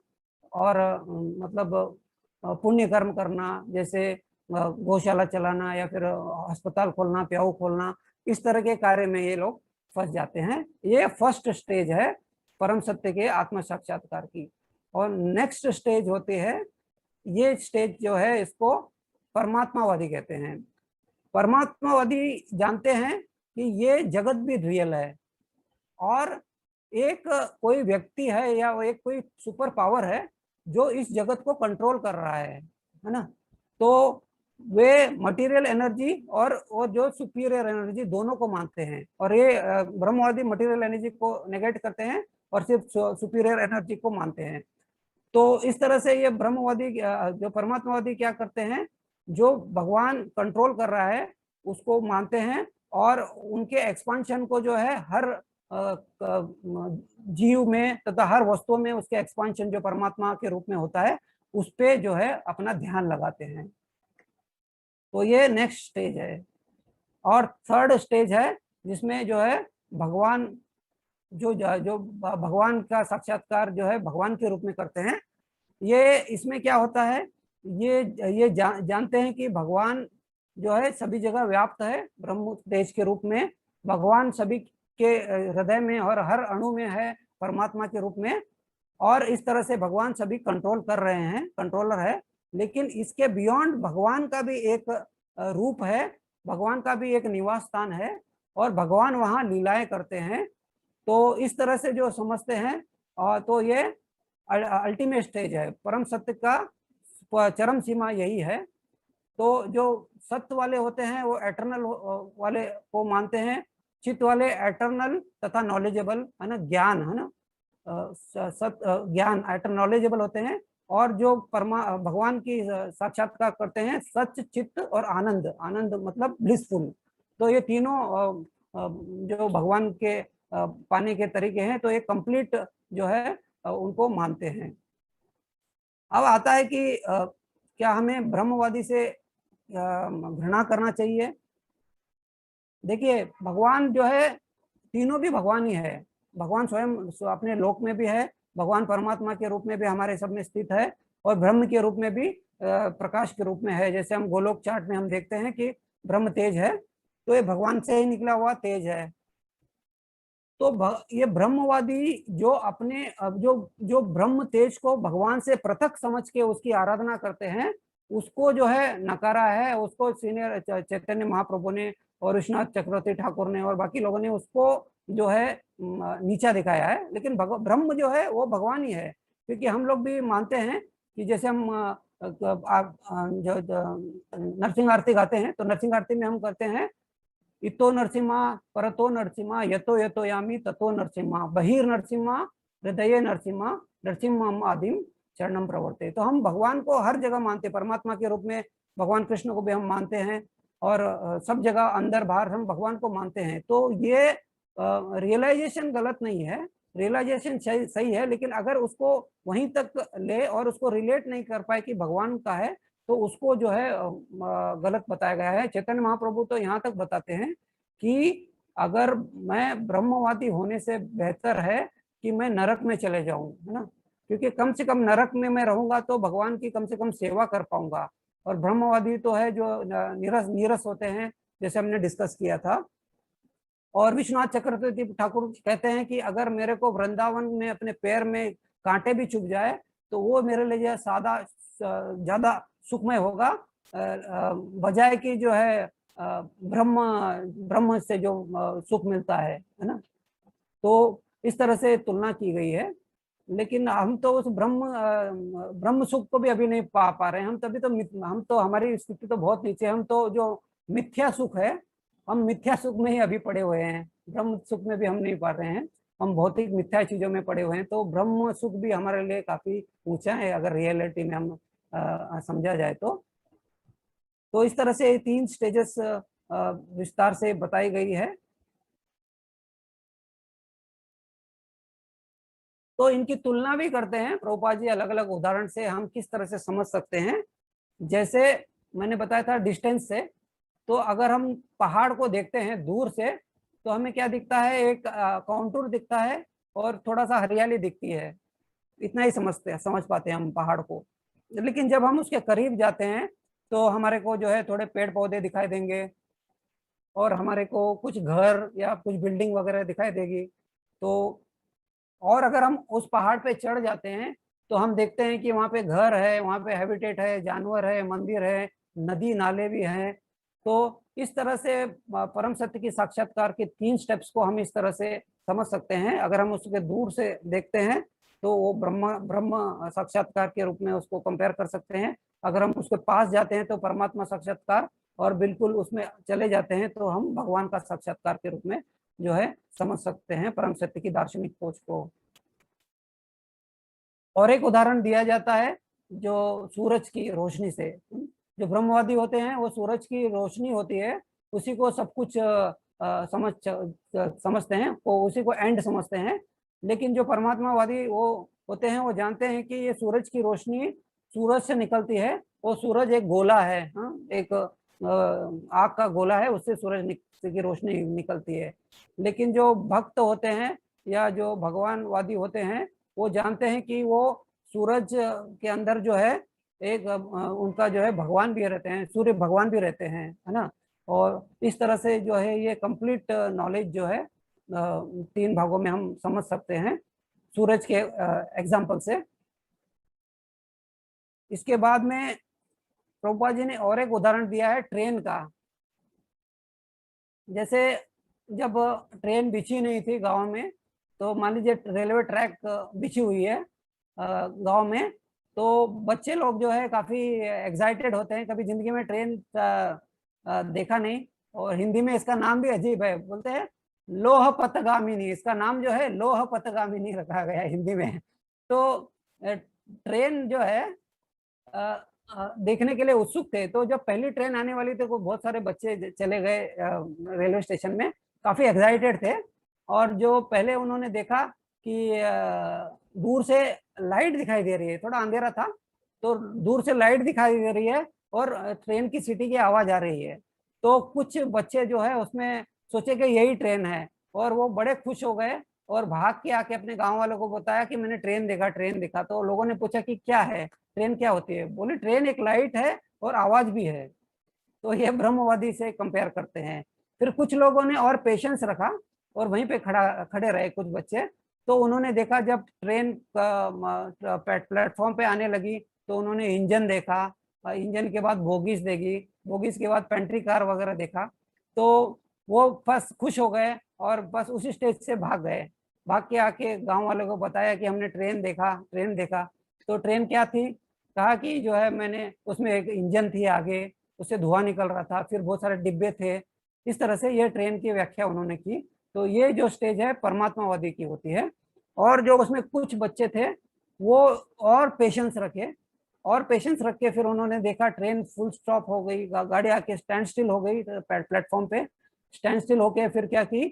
S2: और मतलब पुण्य कर्म करना, जैसे गौशाला चलाना या फिर अस्पताल खोलना, प्याऊ खोलना, इस तरह के कार्य में ये लोग फंस जाते हैं। ये फर्स्ट स्टेज है परम सत्य के आत्म साक्षात्कार की। और नेक्स्ट स्टेज होती है, ये स्टेज जो है इसको परमात्मावादी कहते हैं। परमात्मावादी जानते हैं कि ये जगत भी रियल है और एक कोई व्यक्ति है या एक कोई सुपर पावर है जो इस जगत को कंट्रोल कर रहा है ना। तो वे मटेरियल एनर्जी और जो सुपीरियर एनर्जी दोनों को मानते हैं। और ये ब्रह्मवादी मटेरियल एनर्जी को नेगेट करते हैं और सिर्फ सुपीरियर एनर्जी को मानते हैं। तो इस तरह से ये ब्रह्मवादी जो परमात्मावादी क्या करते हैं, जो भगवान कंट्रोल कर रहा है उसको मानते हैं और उनके एक्सपांशन को जो है हर जीव में तथा हर वस्तु में उसके एक्सपांशन जो परमात्मा के रूप में होता है उस पे जो है अपना ध्यान लगाते हैं। तो ये नेक्स्ट स्टेज है। और थर्ड स्टेज है जिसमें जो है भगवान जो भगवान का साक्षात्कार जो है भगवान के रूप में करते हैं। ये इसमें क्या होता है, ये जानते हैं कि भगवान जो है सभी जगह व्याप्त है ब्रह्म तेज के रूप में। भगवान सभी के हृदय में और हर अणु में है परमात्मा के रूप में। और इस तरह से भगवान सभी कंट्रोल कर रहे हैं, कंट्रोलर है। लेकिन इसके बियॉन्ड भगवान का भी एक रूप है, भगवान का भी एक निवास स्थान है और भगवान वहाँ लीलाएं करते हैं। तो इस तरह से जो समझते हैं, और तो ये अल्टीमेट स्टेज है, परम सत्य का चरम सीमा यही है। तो जो सत्य वाले होते हैं वो एटर्नल वाले को मानते हैं, चित्त वाले एटर्नल तथा नॉलेजेबल है ना, ज्ञान है ना, ज्ञान एटर्नल नॉलेजेबल होते हैं। और जो भगवान की साक्षात्कार करते हैं सच, चित्त और आनंद, आनंद मतलब ब्लिसफुल। तो ये तीनों जो भगवान के पाने के तरीके हैं, तो ये कंप्लीट जो है उनको मानते हैं। अब आता है कि क्या हमें ब्रह्मवादी से घृणा करना चाहिए। देखिए भगवान जो है तीनों भी भगवान ही है। भगवान स्वयं अपने लोक में भी है, भगवान परमात्मा के रूप में भी हमारे सब में स्थित है और ब्रह्म के रूप में भी प्रकाश के रूप में है। जैसे हम गोलोक चार्ट में हम देखते हैं कि ब्रह्म तेज है, तो ये भगवान से ही निकला हुआ तेज है। तो ये ब्रह्मवादी जो अपने जो ब्रह्म तेज को भगवान से पृथक समझ के उसकी आराधना करते हैं, उसको जो है नकारा है। उसको सीनियर चैतन्य महाप्रभु ने और विश्वनाथ चक्रवर्ती ठाकुर ने और बाकी लोगों ने उसको जो है नीचा दिखाया है। लेकिन ब्रह्म जो है वो भगवान ही है। क्योंकि हम लोग भी मानते हैं कि जैसे हम जो नरसिंह आरती गाते हैं, तो नरसिंह आरती में हम करते हैं इतो नरसिम्हा परतो नरसिम्हा यतो यतो यामी ततो नरसिम्हा बहिर नरसिम्हा हृदय नरसिम्हा नरसिम्हा आदिम चरणम प्रवर्ते। तो हम भगवान को हर जगह मानते, परमात्मा के रूप में भगवान कृष्ण को भी हम मानते हैं और सब जगह अंदर बाहर हम भगवान को मानते हैं। तो ये रियलाइजेशन गलत नहीं है, रियलाइजेशन सही है। लेकिन अगर उसको वहीं तक ले और उसको रिलेट नहीं कर पाए कि भगवान का है, तो उसको जो है गलत बताया गया है। चैतन्य महाप्रभु तो यहाँ तक बताते हैं कि अगर मैं ब्रह्मवादी होने से बेहतर है कि मैं नरक में चले जाऊं, है ना, क्योंकि कम से कम नरक में मैं रहूंगा तो भगवान की कम से कम सेवा कर पाऊंगा। और ब्रह्मवादी तो है जो नीरस होते हैं, जैसे हमने डिस्कस किया था। और विश्वनाथ चक्रवर्ती ठाकुर कहते हैं कि अगर मेरे को वृंदावन में अपने पैर में कांटे भी चुभ जाए तो वो मेरे लिए सादा ज्यादा सुखमय होगा बजाय कि जो है ब्रह्म से जो सुख मिलता है ना। तो इस तरह से तुलना की गई है। लेकिन हम तो उस ब्रह्म सुख को भी अभी नहीं पा रहे हैं। हम तो हमारी स्थिति तो बहुत नीचे है। हम तो जो मिथ्या सुख है, हम मिथ्या सुख में ही अभी पड़े हुए हैं, ब्रह्म सुख में भी हम नहीं पा रहे हैं। हम भौतिक मिथ्या चीजों में पड़े हुए हैं। तो ब्रह्म सुख भी हमारे लिए काफी ऊंचा है अगर रियलिटी में हम समझा जाए तो इस तरह से 3 स्टेजेस विस्तार से बताई गई है। तो इनकी तुलना भी करते हैं प्रभुपाद जी अलग अलग उदाहरण से, हम किस तरह से समझ सकते हैं। जैसे मैंने बताया था डिस्टेंस से, तो अगर हम पहाड़ को देखते हैं दूर से तो हमें क्या दिखता है, एक कॉन्टूर दिखता है और थोड़ा सा हरियाली दिखती है, इतना ही समझ पाते हैं हम पहाड़ को। लेकिन जब हम उसके करीब जाते हैं तो हमारे को जो है थोड़े पेड़ पौधे दिखाई देंगे और हमारे को कुछ घर या कुछ बिल्डिंग वगैरह दिखाई देगी। तो और अगर हम उस पहाड़ पे चढ़ जाते हैं तो हम देखते हैं कि वहाँ पे घर है, वहाँ पे हैबिटेट है, जानवर है, मंदिर है, नदी नाले भी हैं। तो इस तरह से परम सत्य की साक्षात्कार के 3 स्टेप्स को हम इस तरह से समझ सकते हैं। अगर हम उसके दूर से देखते हैं तो वो ब्रह्म साक्षात्कार के रूप में उसको कंपेयर कर सकते हैं। अगर हम उसके पास जाते हैं तो परमात्मा साक्षात्कार, और बिल्कुल उसमें चले जाते हैं तो हम भगवान का साक्षात्कार के रूप में जो है समझ सकते हैं परम सत्य की दार्शनिक खोज को। और एक उदाहरण दिया जाता है जो सूरज की रोशनी से। जो ब्रह्मवादी होते हैं वो सूरज की रोशनी होती है उसी को सब कुछ समझते हैं, वो उसी को एंड समझते हैं। लेकिन जो परमात्मावादी वो होते हैं वो जानते हैं कि ये सूरज की रोशनी सूरज से निकलती है, वो सूरज एक गोला है, एक आग का गोला है, उससे सूरज की रोशनी निकलती है। लेकिन जो भक्त होते हैं या जो भगवानवादी होते हैं वो जानते हैं कि वो सूरज के अंदर जो है एक उनका जो है भगवान भी रहते हैं, सूर्य भगवान भी रहते हैं, है ना। और इस तरह से जो है ये कंप्लीट नॉलेज जो है 3 भागों में हम समझ सकते हैं सूरज के एग्जाम्पल से। इसके बाद में प्रभुपाद जी ने और एक उदाहरण दिया है ट्रेन का। जैसे जब ट्रेन बिछी नहीं थी गांव में, तो मान लीजिए रेलवे ट्रैक बिछी हुई है गांव में, तो बच्चे लोग जो है काफी एक्साइटेड होते हैं, कभी जिंदगी में ट्रेन देखा नहीं। और हिंदी में इसका नाम भी अजीब है, बोलते हैं लोह पथगामिनी, इसका नाम जो है लोह पथगामिनी रखा गया है हिंदी में। तो ट्रेन जो है देखने के लिए उत्सुक थे। तो जब पहली ट्रेन आने वाली थी तो बहुत सारे बच्चे चले गए रेलवे स्टेशन में, काफी एक्साइटेड थे। और जो पहले उन्होंने देखा कि दूर से लाइट दिखाई दे रही है, थोड़ा अंधेरा था तो दूर से लाइट दिखाई दे रही है और ट्रेन की सीटी की आवाज आ रही है। तो कुछ बच्चे जो है उसमें सोचे कि यही ट्रेन है, और वो बड़े खुश हो गए और भाग के आके अपने गांव वालों को बताया कि मैंने ट्रेन देखा, ट्रेन देखा। तो लोगों ने पूछा कि क्या है, ट्रेन क्या होती है? बोले ट्रेन एक लाइट है और आवाज भी है। तो ये ब्रह्मवादी से कंपेयर करते हैं। फिर कुछ लोगों ने और पेशेंस रखा और वहीं पे खड़े रहे कुछ बच्चे। तो उन्होंने देखा जब ट्रेन प्लेटफॉर्म पे आने लगी तो उन्होंने इंजन देखा, इंजन के बाद बोगीज देखी, बोगीज के बाद पेंट्री कार वगैरह देखा। तो वो बस खुश हो गए और बस उसी स्टेज से भाग गए। भाग के आके गांव वालों को बताया कि हमने ट्रेन देखा, ट्रेन देखा। तो ट्रेन क्या थी? कहा कि जो है मैंने उसमें एक इंजन थी आगे, उससे धुआं निकल रहा था, फिर बहुत सारे डिब्बे थे। इस तरह से ये ट्रेन की व्याख्या उन्होंने की। तो ये जो स्टेज है परमात्मावादी की होती है। और जो उसमें कुछ बच्चे थे वो और पेशेंस रखे, और पेशेंस रख के फिर उन्होंने देखा ट्रेन फुल स्टॉप हो गई, गाड़ी आके स्टैंड स्टिल हो गई प्लेटफॉर्म पे। स्टैंड स्टिल होके फिर क्या की,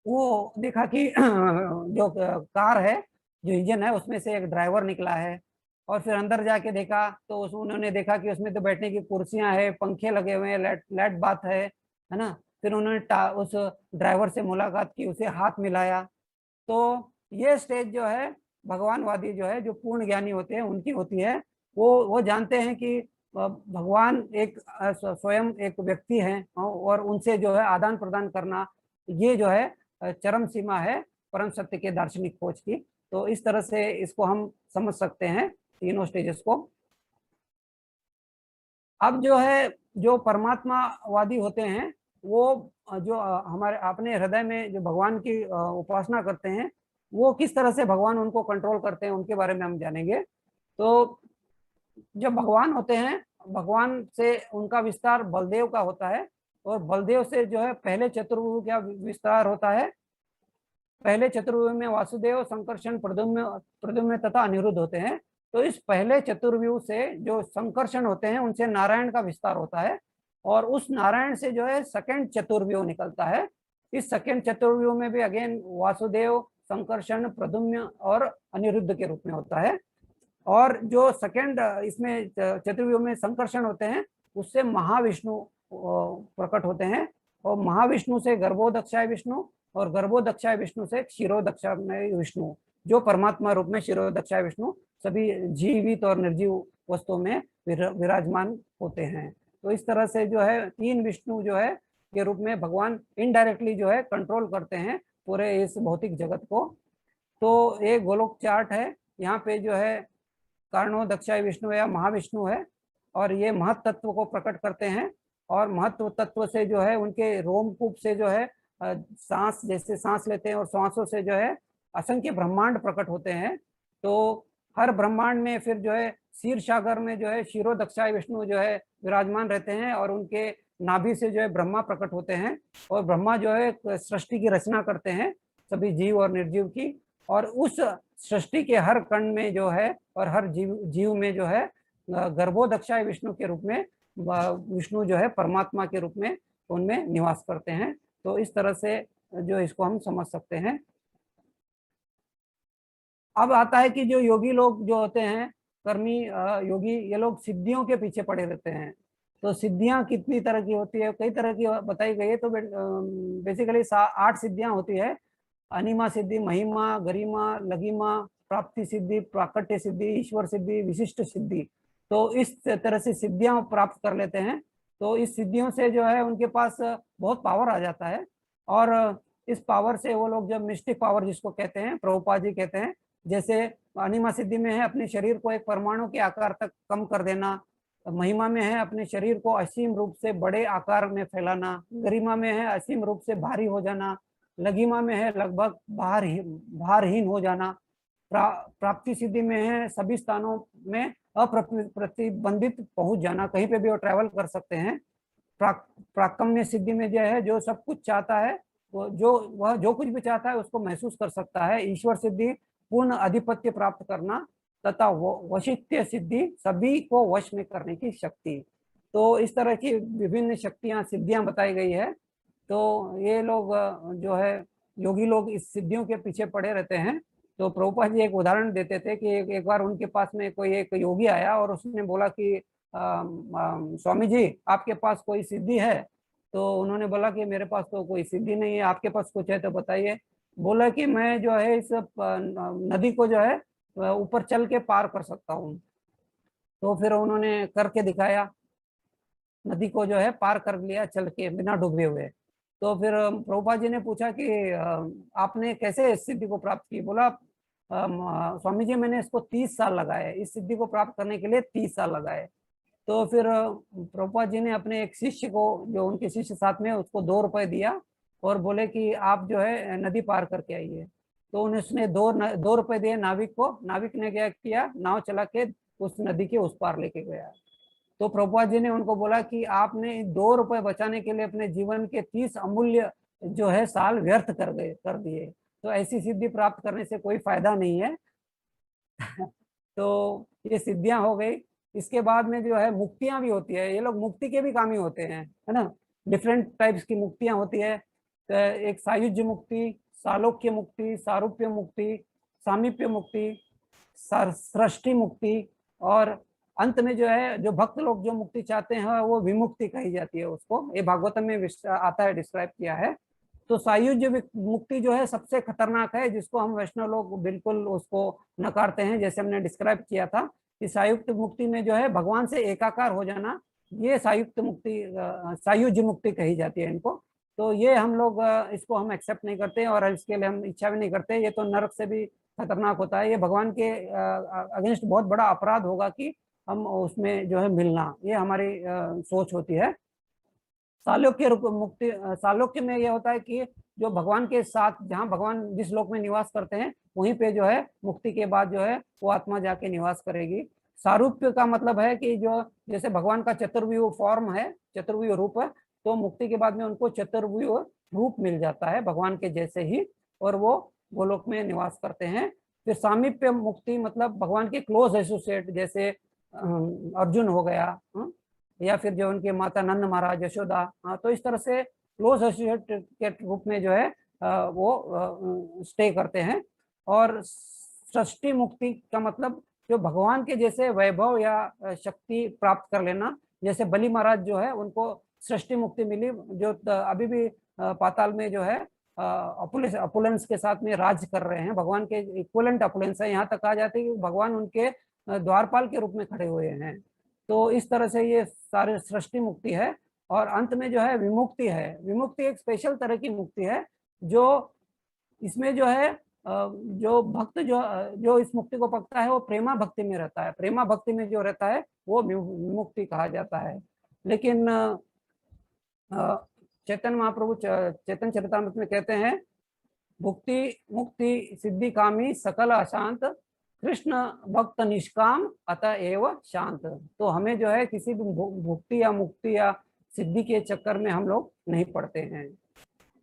S2: वो देखा कि जो कार है, जो इंजन है, उसमें से एक ड्राइवर निकला है। और फिर अंदर जाके देखा तो उन्होंने देखा कि उसमें तो बैठने की कुर्सियां हैं, पंखे लगे हुए हैं, लाइट बात है ना। फिर उन्होंने उस ड्राइवर से मुलाकात की, उसे हाथ मिलाया। तो ये स्टेज जो है भगवानवादी जो है, जो पूर्ण ज्ञानी होते हैं उनकी होती है। वो जानते हैं कि भगवान एक स्वयं एक व्यक्ति है और उनसे जो है आदान प्रदान करना, ये जो है चरम सीमा है परम सत्य के दार्शनिक खोज की। तो इस तरह से इसको हम समझ सकते हैं तीनों स्टेजेस को। अब जो है जो परमात्मावादी होते हैं वो जो हमारे अपने हृदय में जो भगवान की उपासना करते हैं, वो किस तरह से भगवान उनको कंट्रोल करते हैं, उनके बारे में हम जानेंगे। तो जो भगवान होते हैं, भगवान से उनका विस्तार बलदेव का होता है, और बलदेव से जो है पहले चतुर्भुज का विस्तार होता है। पहले चतुर्व्यूह में वासुदेव, संकर्षण, प्रद्युम्न तथा अनिरुद्ध होते हैं। तो इस पहले चतुर्व्यूह से जो संकर्षण होते हैं, उनसे नारायण का विस्तार होता है, और उस नारायण से जो है सेकंड चतुर्व्यूह निकलता है। इस सेकंड चतुर्व्यूह में भी अगेन वासुदेव, संकर्षण, प्रद्युम्न और अनिरुद्ध के रूप में होता है। और जो सेकंड इसमें चतुर्व्यूह में संकर्षण होते हैं, उससे महाविष्णु प्रकट होते हैं, और महाविष्णु से गर्भोदक्षाय विष्णु, और गर्भोदक्षाय विष्णु से क्षीरोदक्षाय विष्णु, जो परमात्मा रूप में क्षीरोदक्षाय विष्णु सभी जीवित और निर्जीव वस्तुओं में विराजमान होते हैं। तो इस तरह से जो है तीन विष्णु जो है के रूप में भगवान इनडायरेक्टली जो है कंट्रोल करते हैं पूरे इस भौतिक जगत को। तो ये गोलोक चार्ट है, यहाँ पे जो है कारणोदक्षाय विष्णु या महाविष्णु है, और ये महत तत्व को प्रकट करते हैं, और महत्व तत्व से जो है उनके रोमकूप से जो है सांस, जैसे सांस लेते हैं और सांसों से जो है असंख्य ब्रह्मांड प्रकट होते हैं। तो हर ब्रह्मांड में फिर जो है क्षीर सागर में जो है क्षीरोदक्षाय विष्णु जो है विराजमान रहते हैं, और उनके नाभि से जो है ब्रह्मा प्रकट होते हैं, और ब्रह्मा जो है सृष्टि की रचना करते हैं सभी जीव और निर्जीव की। और उस सृष्टि के हर कण में जो है और हर जीव में जो है गर्भोदक्षाय विष्णु के रूप में विष्णु जो है परमात्मा के रूप में उनमें निवास करते हैं। तो इस तरह से जो इसको हम समझ सकते हैं। अब आता है कि जो योगी लोग जो होते हैं, कर्मी योगी, ये लोग सिद्धियों के पीछे पड़े रहते हैं। तो सिद्धियां कितनी तरह की होती है, कई तरह की बताई गई है। तो बेसिकली 8 सिद्धियां होती है। अनिमा सिद्धि, महिमा, गरिमा, लघिमा, प्राप्ति सिद्धि, प्राकट्य सिद्धि, ईश्वर सिद्धि, विशिष्ट सिद्धि। तो इस तरह से सिद्धियां प्राप्त कर लेते हैं। तो इस सिद्धियों से जो है उनके पास बहुत पावर आ जाता है, और इस पावर से वो लोग जब मिस्टिक पावर जिसको कहते हैं, प्रभुपाद जी कहते हैं, जैसे अनिमा सिद्धि में है अपने शरीर को एक परमाणु के आकार तक कम कर देना, महिमा में है अपने शरीर को असीम रूप से बड़े आकार में फैलाना, गरिमा में है असीम रूप से भारी हो जाना, लघिमा में है लगभग भारहीन हो जाना, प्राप्ति सिद्धि में है सभी स्थानों में अप्रतिबंधित पहुंच जाना, कहीं पे भी वो ट्रैवल कर सकते हैं। प्राकम्य सिद्धि में जो है जो सब कुछ चाहता है, वह जो कुछ भी चाहता है उसको महसूस कर सकता है। ईश्वर सिद्धि पूर्ण अधिपत्य प्राप्त करना, तथा वशिष्ठ सिद्धि सभी को वश में करने की शक्ति। तो इस तरह की विभिन्न शक्तियां, सिद्धियां बताई गई है। तो ये लोग जो है योगी लोग इस सिद्धियों के पीछे पड़े रहते हैं। तो प्रभुपाद जी एक उदाहरण देते थे कि एक बार उनके पास में कोई एक योगी आया और उसने बोला कि स्वामी जी आपके पास कोई सिद्धि है? तो उन्होंने बोला कि मेरे पास तो कोई सिद्धि नहीं है, आपके पास कुछ है तो बताइए। बोला कि मैं जो है इस नदी को जो है ऊपर चल के पार कर सकता हूँ। तो फिर उन्होंने करके दिखाया, नदी को जो है पार कर लिया चल के बिना डूबे हुए। तो फिर प्रभुपाद जी ने पूछा कि आपने कैसे इस सिद्धि को प्राप्त की? बोला स्वामी जी मैंने इसको 30 साल लगाए, इस सिद्धि को प्राप्त करने के लिए 30 साल लगाए। तो फिर प्रभुपाद जी ने अपने एक शिष्य को, जो उनके शिष्य साथ में, उसको 2 रुपए दिया और बोले कि आप जो है नदी पार करके आइए। तो उसने 2 रुपए दिए नाविक को। नाविक ने क्या किया, नाव चला के उस नदी के उस पार लेके गया। तो प्रभुपाद जी ने उनको बोला कि आपने 2 रुपए बचाने के लिए अपने जीवन के 30 अमूल्य जो है साल व्यर्थ कर दिए। तो ऐसी सिद्धि प्राप्त करने से कोई फायदा नहीं है। तो ये सिद्धियां हो गई। इसके बाद में जो है मुक्तियां भी होती है। ये लोग मुक्ति के भी कामी होते हैं, है ना। डिफरेंट टाइप्स की मुक्तियां होती है। तो एक सायुज्य मुक्ति, सालोक्य मुक्ति, सारूप्य मुक्ति, सामीप्य मुक्ति, सृष्टि मुक्ति, और अंत में जो है जो भक्त लोग जो मुक्ति चाहते हैं वो विमुक्ति कही जाती है उसको। ये भागवतम में आता है, डिस्क्राइब किया है। तो सायुज्य मुक्ति जो है सबसे खतरनाक है, जिसको हम वैष्णव लोग बिल्कुल उसको नकारते हैं। जैसे हमने डिस्क्राइब किया था कि सायुक्त मुक्ति में जो है भगवान से एकाकार हो जाना, ये सायुक्त मुक्ति, सायुज्य मुक्ति कही जाती है इनको। तो ये हम लोग इसको हम एक्सेप्ट नहीं करते और इसके लिए हम इच्छा भी नहीं करते। ये तो नरक से भी खतरनाक होता है। ये भगवान के अगेंस्ट बहुत बड़ा अपराध होगा कि हम उसमें जो है मिलना, ये हमारी सोच होती है। सालोक्य मुक्ति, सालोक्य में यह होता है कि जो भगवान के साथ, जहाँ भगवान जिस लोक में निवास करते हैं वहीं पे जो है मुक्ति के बाद जो है वो आत्मा जाके निवास करेगी। सारूप्य का मतलब है कि जो जैसे भगवान का चतुर्व्यूह फॉर्म है, चतुर्व्यूह रूप है, तो मुक्ति के बाद में उनको चतुर्व्यूह रूप मिल जाता है भगवान के जैसे ही, और वो गोलोक में निवास करते हैं। फिर सामीप्य मुक्ति मतलब भगवान के क्लोज एसोसिएट, जैसे अर्जुन हो गया, या फिर जो उनके माता नंद महाराज, यशोदा, तो इस तरह से क्लोज एसोसिएट के रूप में जो है वो स्टे करते हैं। और सृष्टि मुक्ति का मतलब जो भगवान के जैसे वैभव या शक्ति प्राप्त कर लेना, जैसे बलि महाराज जो है उनको सृष्टि मुक्ति मिली, जो अभी भी पाताल में जो है अपुलेंस के साथ में राज कर रहे हैं, भगवान के इक्विवेलेंट अपुलेंस है। यहाँ तक कहा जाता है कि भगवान उनके द्वारपाल के रूप में खड़े हुए हैं। तो इस तरह से ये सारे सृष्टि मुक्ति है। और अंत में जो है विमुक्ति है। विमुक्ति एक स्पेशल तरह की मुक्ति है, जो इसमें जो है जो भक्त जो इस मुक्ति को पकता है वो प्रेमा भक्ति में रहता है। प्रेमा भक्ति में जो रहता है वो विमुक्ति कहा जाता है। लेकिन चैतन्य महाप्रभु चैतन्य चरितामृत में कहते हैं, भुक्ति मुक्ति सिद्धि कामी सकल अशांत, कृष्ण भक्त निष्काम अतएव शांत। तो हमें जो है किसी भी भुक्ति या मुक्ति या सिद्धि के चक्कर में हम लोग नहीं पड़ते हैं।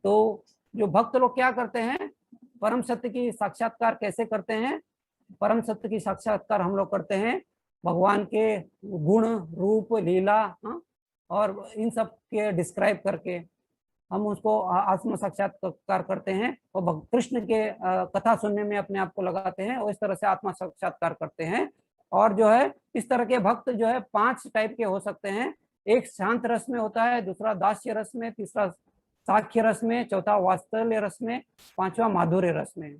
S2: तो जो भक्त लोग क्या करते हैं, परम सत्य की साक्षात्कार कैसे करते हैं? परम सत्य की साक्षात्कार हम लोग करते हैं भगवान के गुण, रूप, लीला और इन सब के डिस्क्राइब करके हम उसको आत्म साक्षात्कार करते हैं, और कृष्ण के कथा सुनने में अपने आप को लगाते हैं और इस तरह से आत्मा साक्षात्कार करते हैं। और जो है इस तरह के भक्त जो है 5 टाइप के हो सकते हैं। एक शांत रस में होता है, दूसरा दास्य रस में, तीसरा साख्य रस में, चौथा वात्सल्य रस में, 5वां माधुर्य रस में।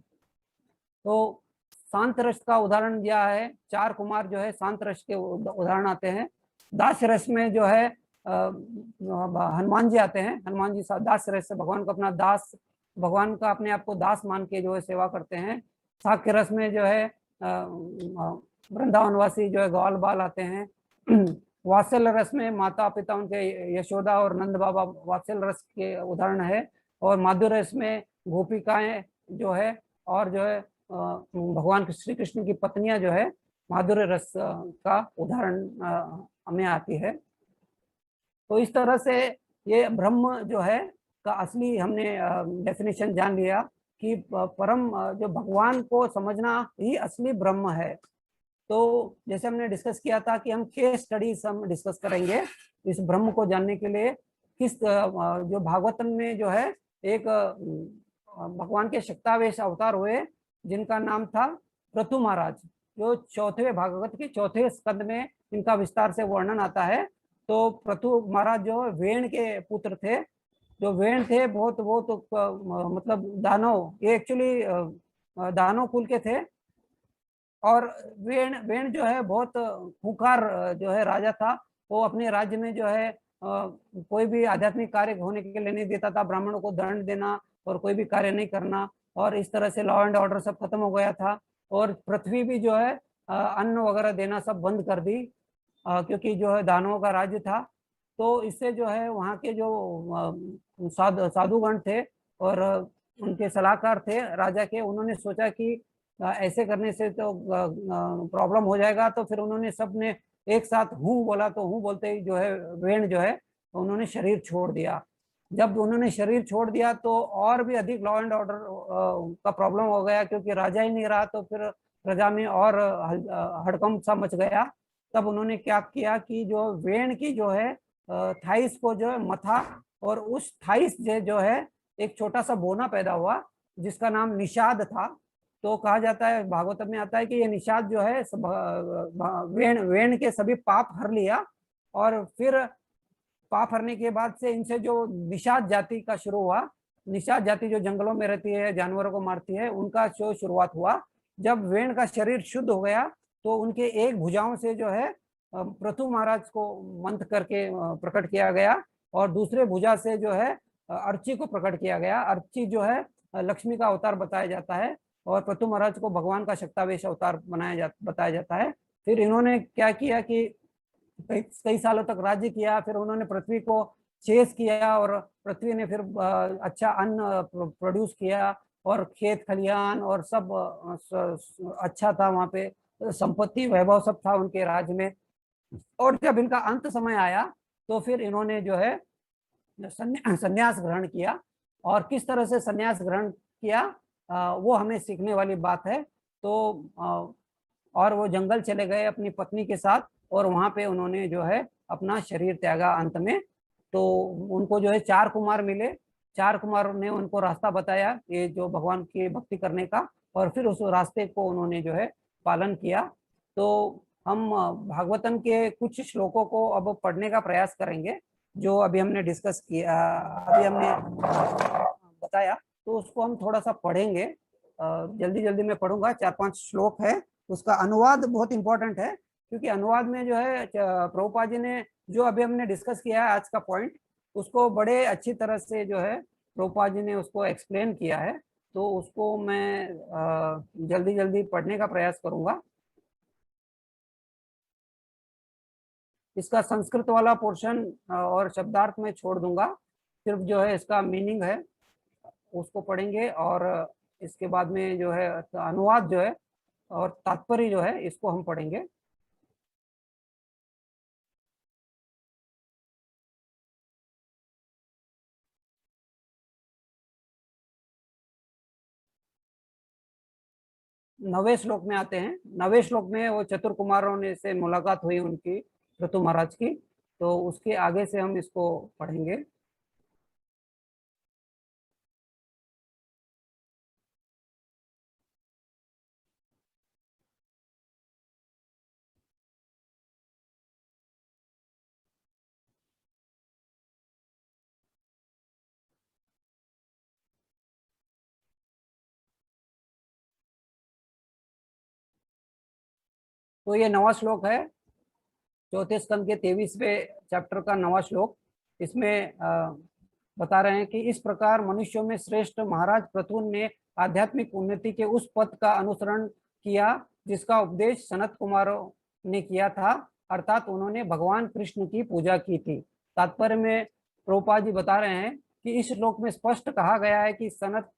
S2: तो शांत रस का उदाहरण दिया है, 4 कुमार जो है शांत रस के उदाहरण आते हैं। दास्य रस में जो है हनुमान जी आते हैं। हनुमान जी दास रस से भगवान को अपना दास, भगवान का अपने आप को दास मान के जो है सेवा करते हैं। साख्य रस में जो है वृंदावनवासी जो है ग्वाल बाल आते हैं। वात्सल्य रस में माता पिता उनके यशोदा और नंद बाबा वात्सल्य रस के उदाहरण है। और माधुर्य रस में गोपिकाएं जो है, और जो है भगवान श्री कृष्ण की पत्नियां जो है माधुर्य रस का उदाहरण हमें आती है। तो इस तरह से ये ब्रह्म जो है का असली हमने डेफिनेशन जान लिया कि परम जो भगवान को समझना ही असली ब्रह्म है। तो जैसे हमने डिस्कस किया था कि हम केस स्टडीज हम डिस्कस करेंगे इस ब्रह्म को जानने के लिए। किस जो भागवतम में जो है एक भगवान के शक्तावेश अवतार हुए जिनका नाम था पृथु महाराज, जो 4वें भागवत के 4थे स्कंद में इनका विस्तार से वर्णन आता है। तो पृथु महाराज जो वेण के पुत्र थे, जो वेण थे बहुत मतलब दानव, ये एक्चुअली दानव कुल के थे। और वेण जो है बहुत खूंखार जो है राजा था। वो अपने राज्य में जो है कोई भी आध्यात्मिक कार्य होने के लिए नहीं देता था, ब्राह्मणों को दंड देना और कोई भी कार्य नहीं करना, और इस तरह से लॉ एंड ऑर्डर सब खत्म हो गया था। और पृथ्वी भी जो है अन्न वगैरह देना सब बंद कर दी, क्योंकि जो है दानवों का राज्य था। तो इससे जो है वहाँ के जो साधुगण थे और उनके सलाहकार थे राजा के, उन्होंने सोचा कि ऐसे करने से तो प्रॉब्लम हो जाएगा। तो फिर उन्होंने सबने एक साथ हूँ बोला, तो हूँ बोलते ही जो है वेण जो है तो उन्होंने शरीर छोड़ दिया। जब उन्होंने शरीर छोड़ दिया तो और भी अधिक लॉ एंड ऑर्डर का प्रॉब्लम हो गया, क्योंकि राजा ही नहीं रहा तो फिर प्रजा में और हड़कंप सा मच गया। तब उन्होंने क्या किया कि जो वेण की जो है थाइस को जो है मथा, और उस थाइस से जो है एक छोटा सा बोना पैदा हुआ जिसका नाम निषाद था। तो कहा जाता है, भागवत में आता है कि ये निषाद जो है वेण के सभी पाप हर लिया। और फिर पाप हरने के बाद से इनसे जो निषाद जाति का शुरू हुआ, निषाद जाति जो जंगलों में रहती है, जानवरों को मारती है, उनका जो शुरुआत हुआ। जब वेण का शरीर शुद्ध हो गया तो उनके एक भुजाओं से जो है पृथु महाराज को मंथ करके प्रकट किया गया, और दूसरे भुजा से जो है अर्ची को प्रकट किया गया। अर्ची जो है लक्ष्मी का अवतार बताया जाता है, और पृथु महाराज को भगवान का शक्तावेश अवतार बताया जाता है। फिर इन्होंने क्या किया कि कई सालों तक राज्य किया। फिर उन्होंने पृथ्वी को चेस किया और पृथ्वी ने फिर अच्छा अन्न प्रोड्यूस किया और खेत खलिहान और सब अच्छा था, वहाँ पे संपत्ति वैभव सब था उनके राज्य में। और जब इनका अंत समय आया तो फिर इन्होंने जो है संन्यास ग्रहण किया। और किस तरह से संन्यास ग्रहण किया वो हमें सीखने वाली बात है। तो और वो जंगल चले गए अपनी पत्नी के साथ और वहां पे उन्होंने जो है अपना शरीर त्यागा अंत में। तो उनको जो है 4 कुमार मिले, 4 कुमार ने उनको रास्ता बताया ये जो भगवान की भक्ति करने का, और फिर उस रास्ते को उन्होंने जो है पालन किया। तो हम भागवतम के कुछ श्लोकों को अब पढ़ने का प्रयास करेंगे जो अभी हमने डिस्कस किया, अभी हमने बताया, तो उसको हम थोड़ा सा पढ़ेंगे। जल्दी जल्दी मैं पढ़ूंगा, 4-5 श्लोक है। उसका अनुवाद बहुत इंपॉर्टेंट है क्योंकि अनुवाद में जो है प्रभुपाद जी ने जो अभी हमने डिस्कस किया है आज का पॉइंट, उसको बड़े अच्छी तरह से जो है प्रभुपाद जी ने उसको एक्सप्लेन किया है। तो उसको मैं जल्दी जल्दी पढ़ने का प्रयास करूंगा। इसका संस्कृत वाला पोर्शन और शब्दार्थ में छोड़ दूंगा, सिर्फ जो है इसका मीनिंग है उसको पढ़ेंगे, और इसके बाद में जो है अनुवाद जो है और तात्पर्य जो है इसको हम पढ़ेंगे। नवे श्लोक में आते हैं। नवे श्लोक में वो चतुर कुमारों ने से मुलाकात हुई उनकी ऋतु महाराज की, तो उसके आगे से हम इसको पढ़ेंगे। तो ये 9वां श्लोक है, 34 स्कंद के 23वें चैप्टर का 9वां श्लोक। इसमें बता रहे हैं कि इस प्रकार मनुष्यों में श्रेष्ठ महाराज प्रथुन ने आध्यात्मिक उन्नति के उस पथ का अनुसरण किया जिसका उपदेश सनत कुमारों ने किया था, अर्थात उन्होंने भगवान कृष्ण की पूजा की थी। तात्पर्य में प्रभुपाद जी बता रहे हैं कि इस श्लोक में स्पष्ट कहा गया है कि सनत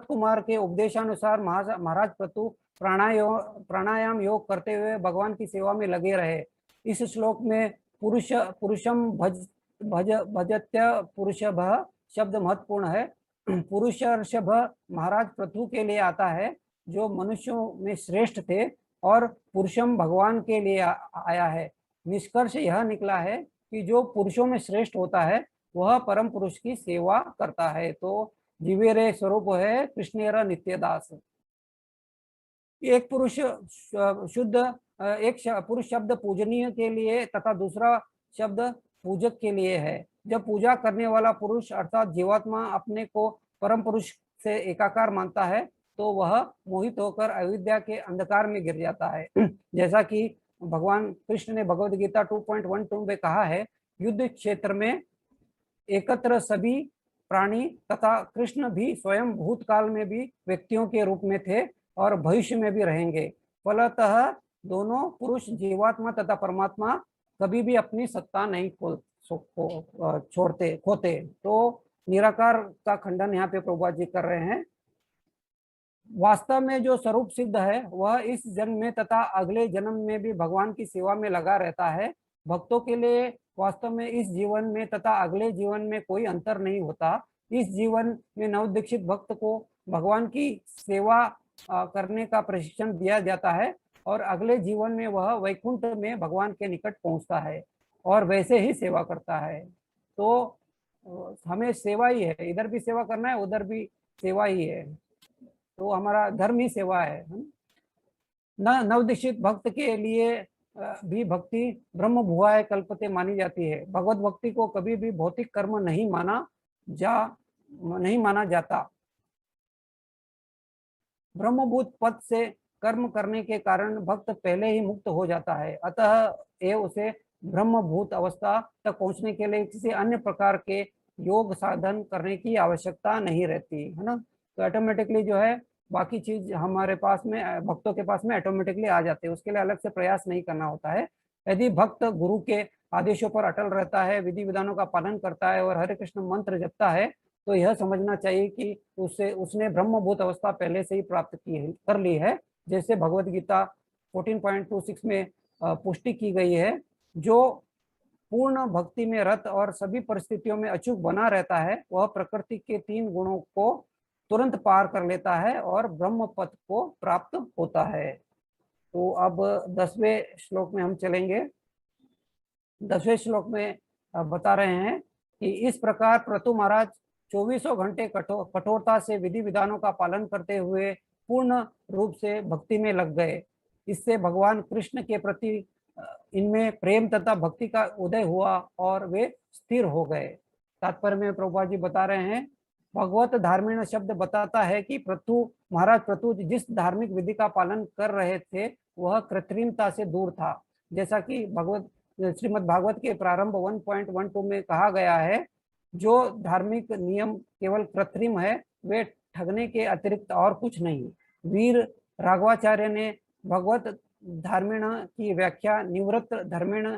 S2: कुमार के उपदेशानुसार महाराज प्रथु प्राणायाम योग करते हुए भगवान की सेवा में लगे रहे। इस श्लोक में पुरुषम भजत्य पुरुषभ शब्द महत्वपूर्ण है। पुरुषर्षभ महाराज प्रथु के लिए आता है जो मनुष्यों में श्रेष्ठ थे, और पुरुषम भगवान के लिए आया है। निष्कर्ष यह निकला है कि जो पुरुषों में श्रेष्ठ होता है वह परम पुरुष की सेवा करता है। तो जीवेरे स्वरूप है कृष्णेर नित्यदास। एक पुरुष शुद्ध, एक पुरुष शब्द पूजनीय के लिए तथा दूसरा शब्द पूजक के लिए है। जब पूजा करने वाला पुरुष अर्थात जीवात्मा अपने को परम पुरुष से एकाकार मानता है तो वह मोहित होकर अविद्या के अंधकार में गिर जाता है। जैसा कि भगवान कृष्ण ने भगवद गीता 2.12 में कहा है, युद्ध क्षेत्र में एकत्र सभी प्राणी तथा कृष्ण भी स्वयं भूतकाल में भी व्यक्तियों के रूप में थे और भविष्य में भी रहेंगे। फलतः दोनों पुरुष जीवात्मा तथा परमात्मा कभी भी अपनी सत्ता नहीं खोते। तो निराकार का खंडन यहाँ पे प्रभुपाद जी कर रहे हैं। वास्तव में जो स्वरूप सिद्ध है वह इस जन्म में तथा अगले जन्म में भी भगवान की सेवा में लगा रहता है। भक्तों के लिए वास्तव में इस जीवन में तथा अगले जीवन में कोई अंतर नहीं होता। इस जीवन में नवदीक्षित भक्त को भगवान की सेवा करने का प्रशिक्षण दिया जाता है और अगले जीवन में वह वैकुंठ में भगवान के निकट पहुंचता है और वैसे ही सेवा करता है। तो हमें सेवा ही है, इधर भी सेवा करना है उधर भी सेवा ही है, तो हमारा धर्म ही सेवा है। नवदीक्षित भक्त के लिए भी भक्ति ब्रह्म भुआय कल्पते मानी जाती है। भगवत भक्ति को कभी भी भौतिक कर्म नहीं माना जाता। ब्रह्मभूत पद से कर्म करने के कारण भक्त पहले ही मुक्त हो जाता है, अतः ये उसे ब्रह्मभूत अवस्था तक पहुंचने के लिए किसी अन्य प्रकार के योग साधन करने की आवश्यकता नहीं रहती है ना। तो ऑटोमेटिकली जो है बाकी चीज हमारे पास में, भक्तों के पास में ऑटोमेटिकली आ जाते हैं, उसके लिए अलग से प्रयास नहीं करना होता है। यदि भक्त गुरु के आदेशों पर अटल रहता है, विधि विधानों का पालन करता है और हरे कृष्ण मंत्र जपता है, तो यह समझना चाहिए कि उसने ब्रह्मभूत अवस्था पहले से ही प्राप्त कर ली है। जैसे भगवत गीता 14.26 में पुष्टि की गई है, जो पूर्ण भक्ति में रत और सभी परिस्थितियों में अचूक बना रहता है, वह प्रकृति के 3 गुणों को तुरंत पार कर लेता है और ब्रह्म पद को प्राप्त होता है। तो अब 10वें श्लोक में हम चलेंगे। 10वें श्लोक में बता रहे हैं कि इस प्रकार प्रतु महाराज 24 घंटे कठोरता से विधि विधानों का पालन करते हुए पूर्ण रूप से भक्ति में लग गए। इससे भगवान कृष्ण के प्रति इनमें प्रेम तथा भक्ति का उदय हुआ और वे स्थिर हो गए। तात्पर्य में प्रभुपाद जी बता रहे हैं, भगवत धार्मिण शब्द बताता है कि महाराज प्रतु जिस धार्मिक विधि का पालन कर रहे थे वह कृत्रिमता से दूर था। जैसा कि श्रीमद् भागवत के प्रारंभ 1.12 में कहा गया है, जो धार्मिक नियम केवल कृत्रिम है, वे ठगने के अतिरिक्त और कुछ नहीं। वीर राघवाचार्य ने भगवत धार्मिण की व्याख्या निवृत्त धर्मिण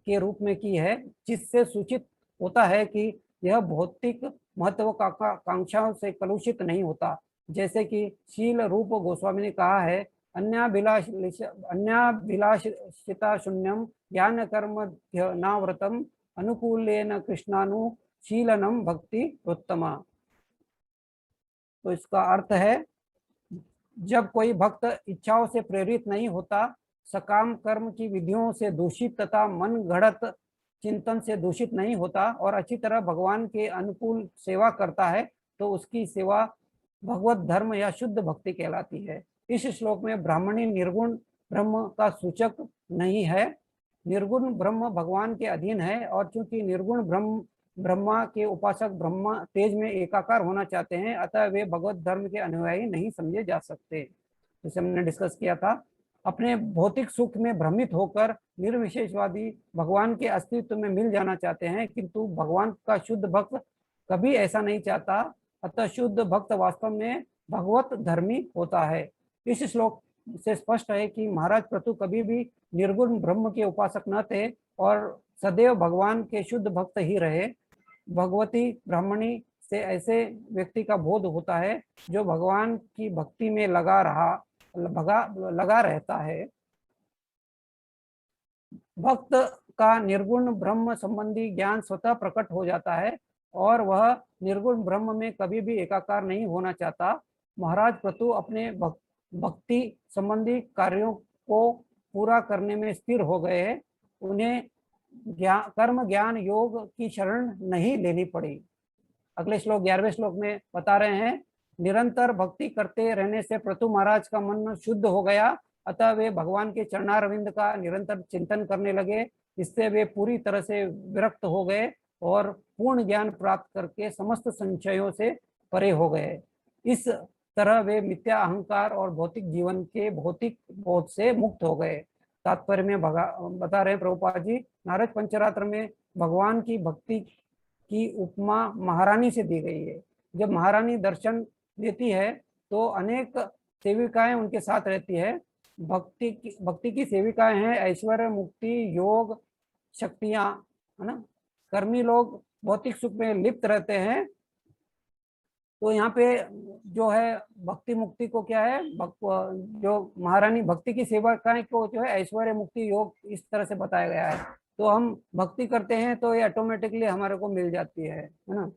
S2: के रूप में की है, जिससे सूचित होता है कि यह भौतिक महत्वाकांक्षाओं से कलुषित नहीं होता। जैसे कि शील रूप गोस्वामी ने कहा है, अन्याभिलाषिता शून्यम ज्ञान कर्म नाव्रतम अनुकूलेन कृष्णानुशीलनम भक्ति उत्तमा। तो इसका अर्थ है, जब कोई भक्त इच्छाओं से प्रेरित नहीं होता, सकाम कर्म की विधियों से दूषित तथा मन गढ़त चिंतन से दूषित नहीं होता और अच्छी तरह भगवान के अनुकूल सेवा करता है, तो उसकी सेवा भगवत धर्म या शुद्ध भक्ति कहलाती है। इस श्लोक में ब्राह्मणी निर्गुण ब्रह्म का सूचक नहीं है। निर्गुण ब्रह्म भगवान के अधीन है और चूंकि निर्गुण ब्रह्मा के उपासक ब्रह्मा तेज में एकाकार होना चाहते हैं, अतः वे भगवत धर्म के अनुयायी नहीं समझे जा सकते। जैसे हमने डिस्कस किया था, अपने भौतिक सुख में भ्रमित होकर निर्विशेषवादी भगवान के अस्तित्व में मिल जाना चाहते हैं, किंतु भगवान का शुद्ध भक्त कभी ऐसा नहीं चाहता। अतः शुद्ध भक्त वास्तव में भगवत धर्मी होता है। इस श्लोक से स्पष्ट है कि महाराज प्रतु कभी भी निर्गुण ब्रह्म के उपासक न थे और सदैव भगवान के शुद्ध भक्त ही रहे। भगवती ब्राह्मणी से ऐसे व्यक्ति का बोध होता है जो भगवान की भक्ति में लगा रहता है। भक्त का निर्गुण ब्रह्म संबंधी ज्ञान स्वतः प्रकट हो जाता है और वह निर्गुण ब्रह्म में कभी भी एकाकार नहीं होना चाहता। महाराज प्रतु अपने भक्ति संबंधी कार्यों को पूरा करने में स्थिर हो गए। उन्हें कर्म ज्ञान योग की शरण नहीं लेनी पड़ी। अगले श्लोक 11वें श्लोक में बता रहे हैं, निरंतर भक्ति करते रहने से प्रतु महाराज का मन शुद्ध हो गया, अतः वे भगवान के चरणारविंद का निरंतर चिंतन करने लगे। इससे वे पूरी तरह से विरक्त हो गए और पूर्ण ज्ञान प्राप्त करके समस्त संशयों से परे हो गए। इस तरह वे मिथ्या अहंकार और भौतिक जीवन के भौतिक बोध से मुक्त हो गए। तात्पर्य में बता रहे प्रभुपाद जी, नारद पंचरात्र में भगवान की भक्ति की उपमा महारानी से दी गई है। जब महारानी दर्शन देती है तो अनेक सेविकाएं उनके साथ रहती है। भक्ति की सेविकाएं हैं ऐश्वर्य, मुक्ति, योग, शक्तियां, है ना। कर्मी लोग भौतिक सुख में लिप्त रहते हैं। तो यहाँ पे जो है भक्ति मुक्ति को क्या है, जो महारानी भक्ति की सेविकाएं को जो है ऐश्वर्य, मुक्ति, योग इस तरह से बताया गया है। तो हम भक्ति करते हैं तो ये ऑटोमेटिकली हमारे को मिल जाती है ना।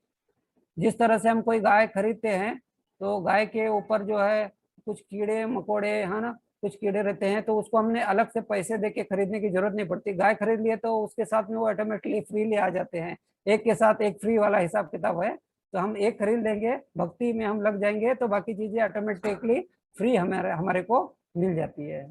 S2: जिस तरह से हम कोई गाय खरीदते हैं तो गाय के ऊपर जो है कुछ कीड़े मकोड़े, है ना, कुछ कीड़े रहते हैं, तो उसको हमने अलग से पैसे देके खरीदने की जरूरत नहीं पड़ती। गाय खरीद लिए तो उसके साथ में वो ऑटोमेटिकली फ्रीली आ जाते हैं। एक के साथ एक फ्री वाला हिसाब किताब है। तो हम एक खरीद लेंगे, भक्ति में हम लग जाएंगे तो बाकी चीजें ऑटोमेटिकली फ्री हमारे को मिल जाती है।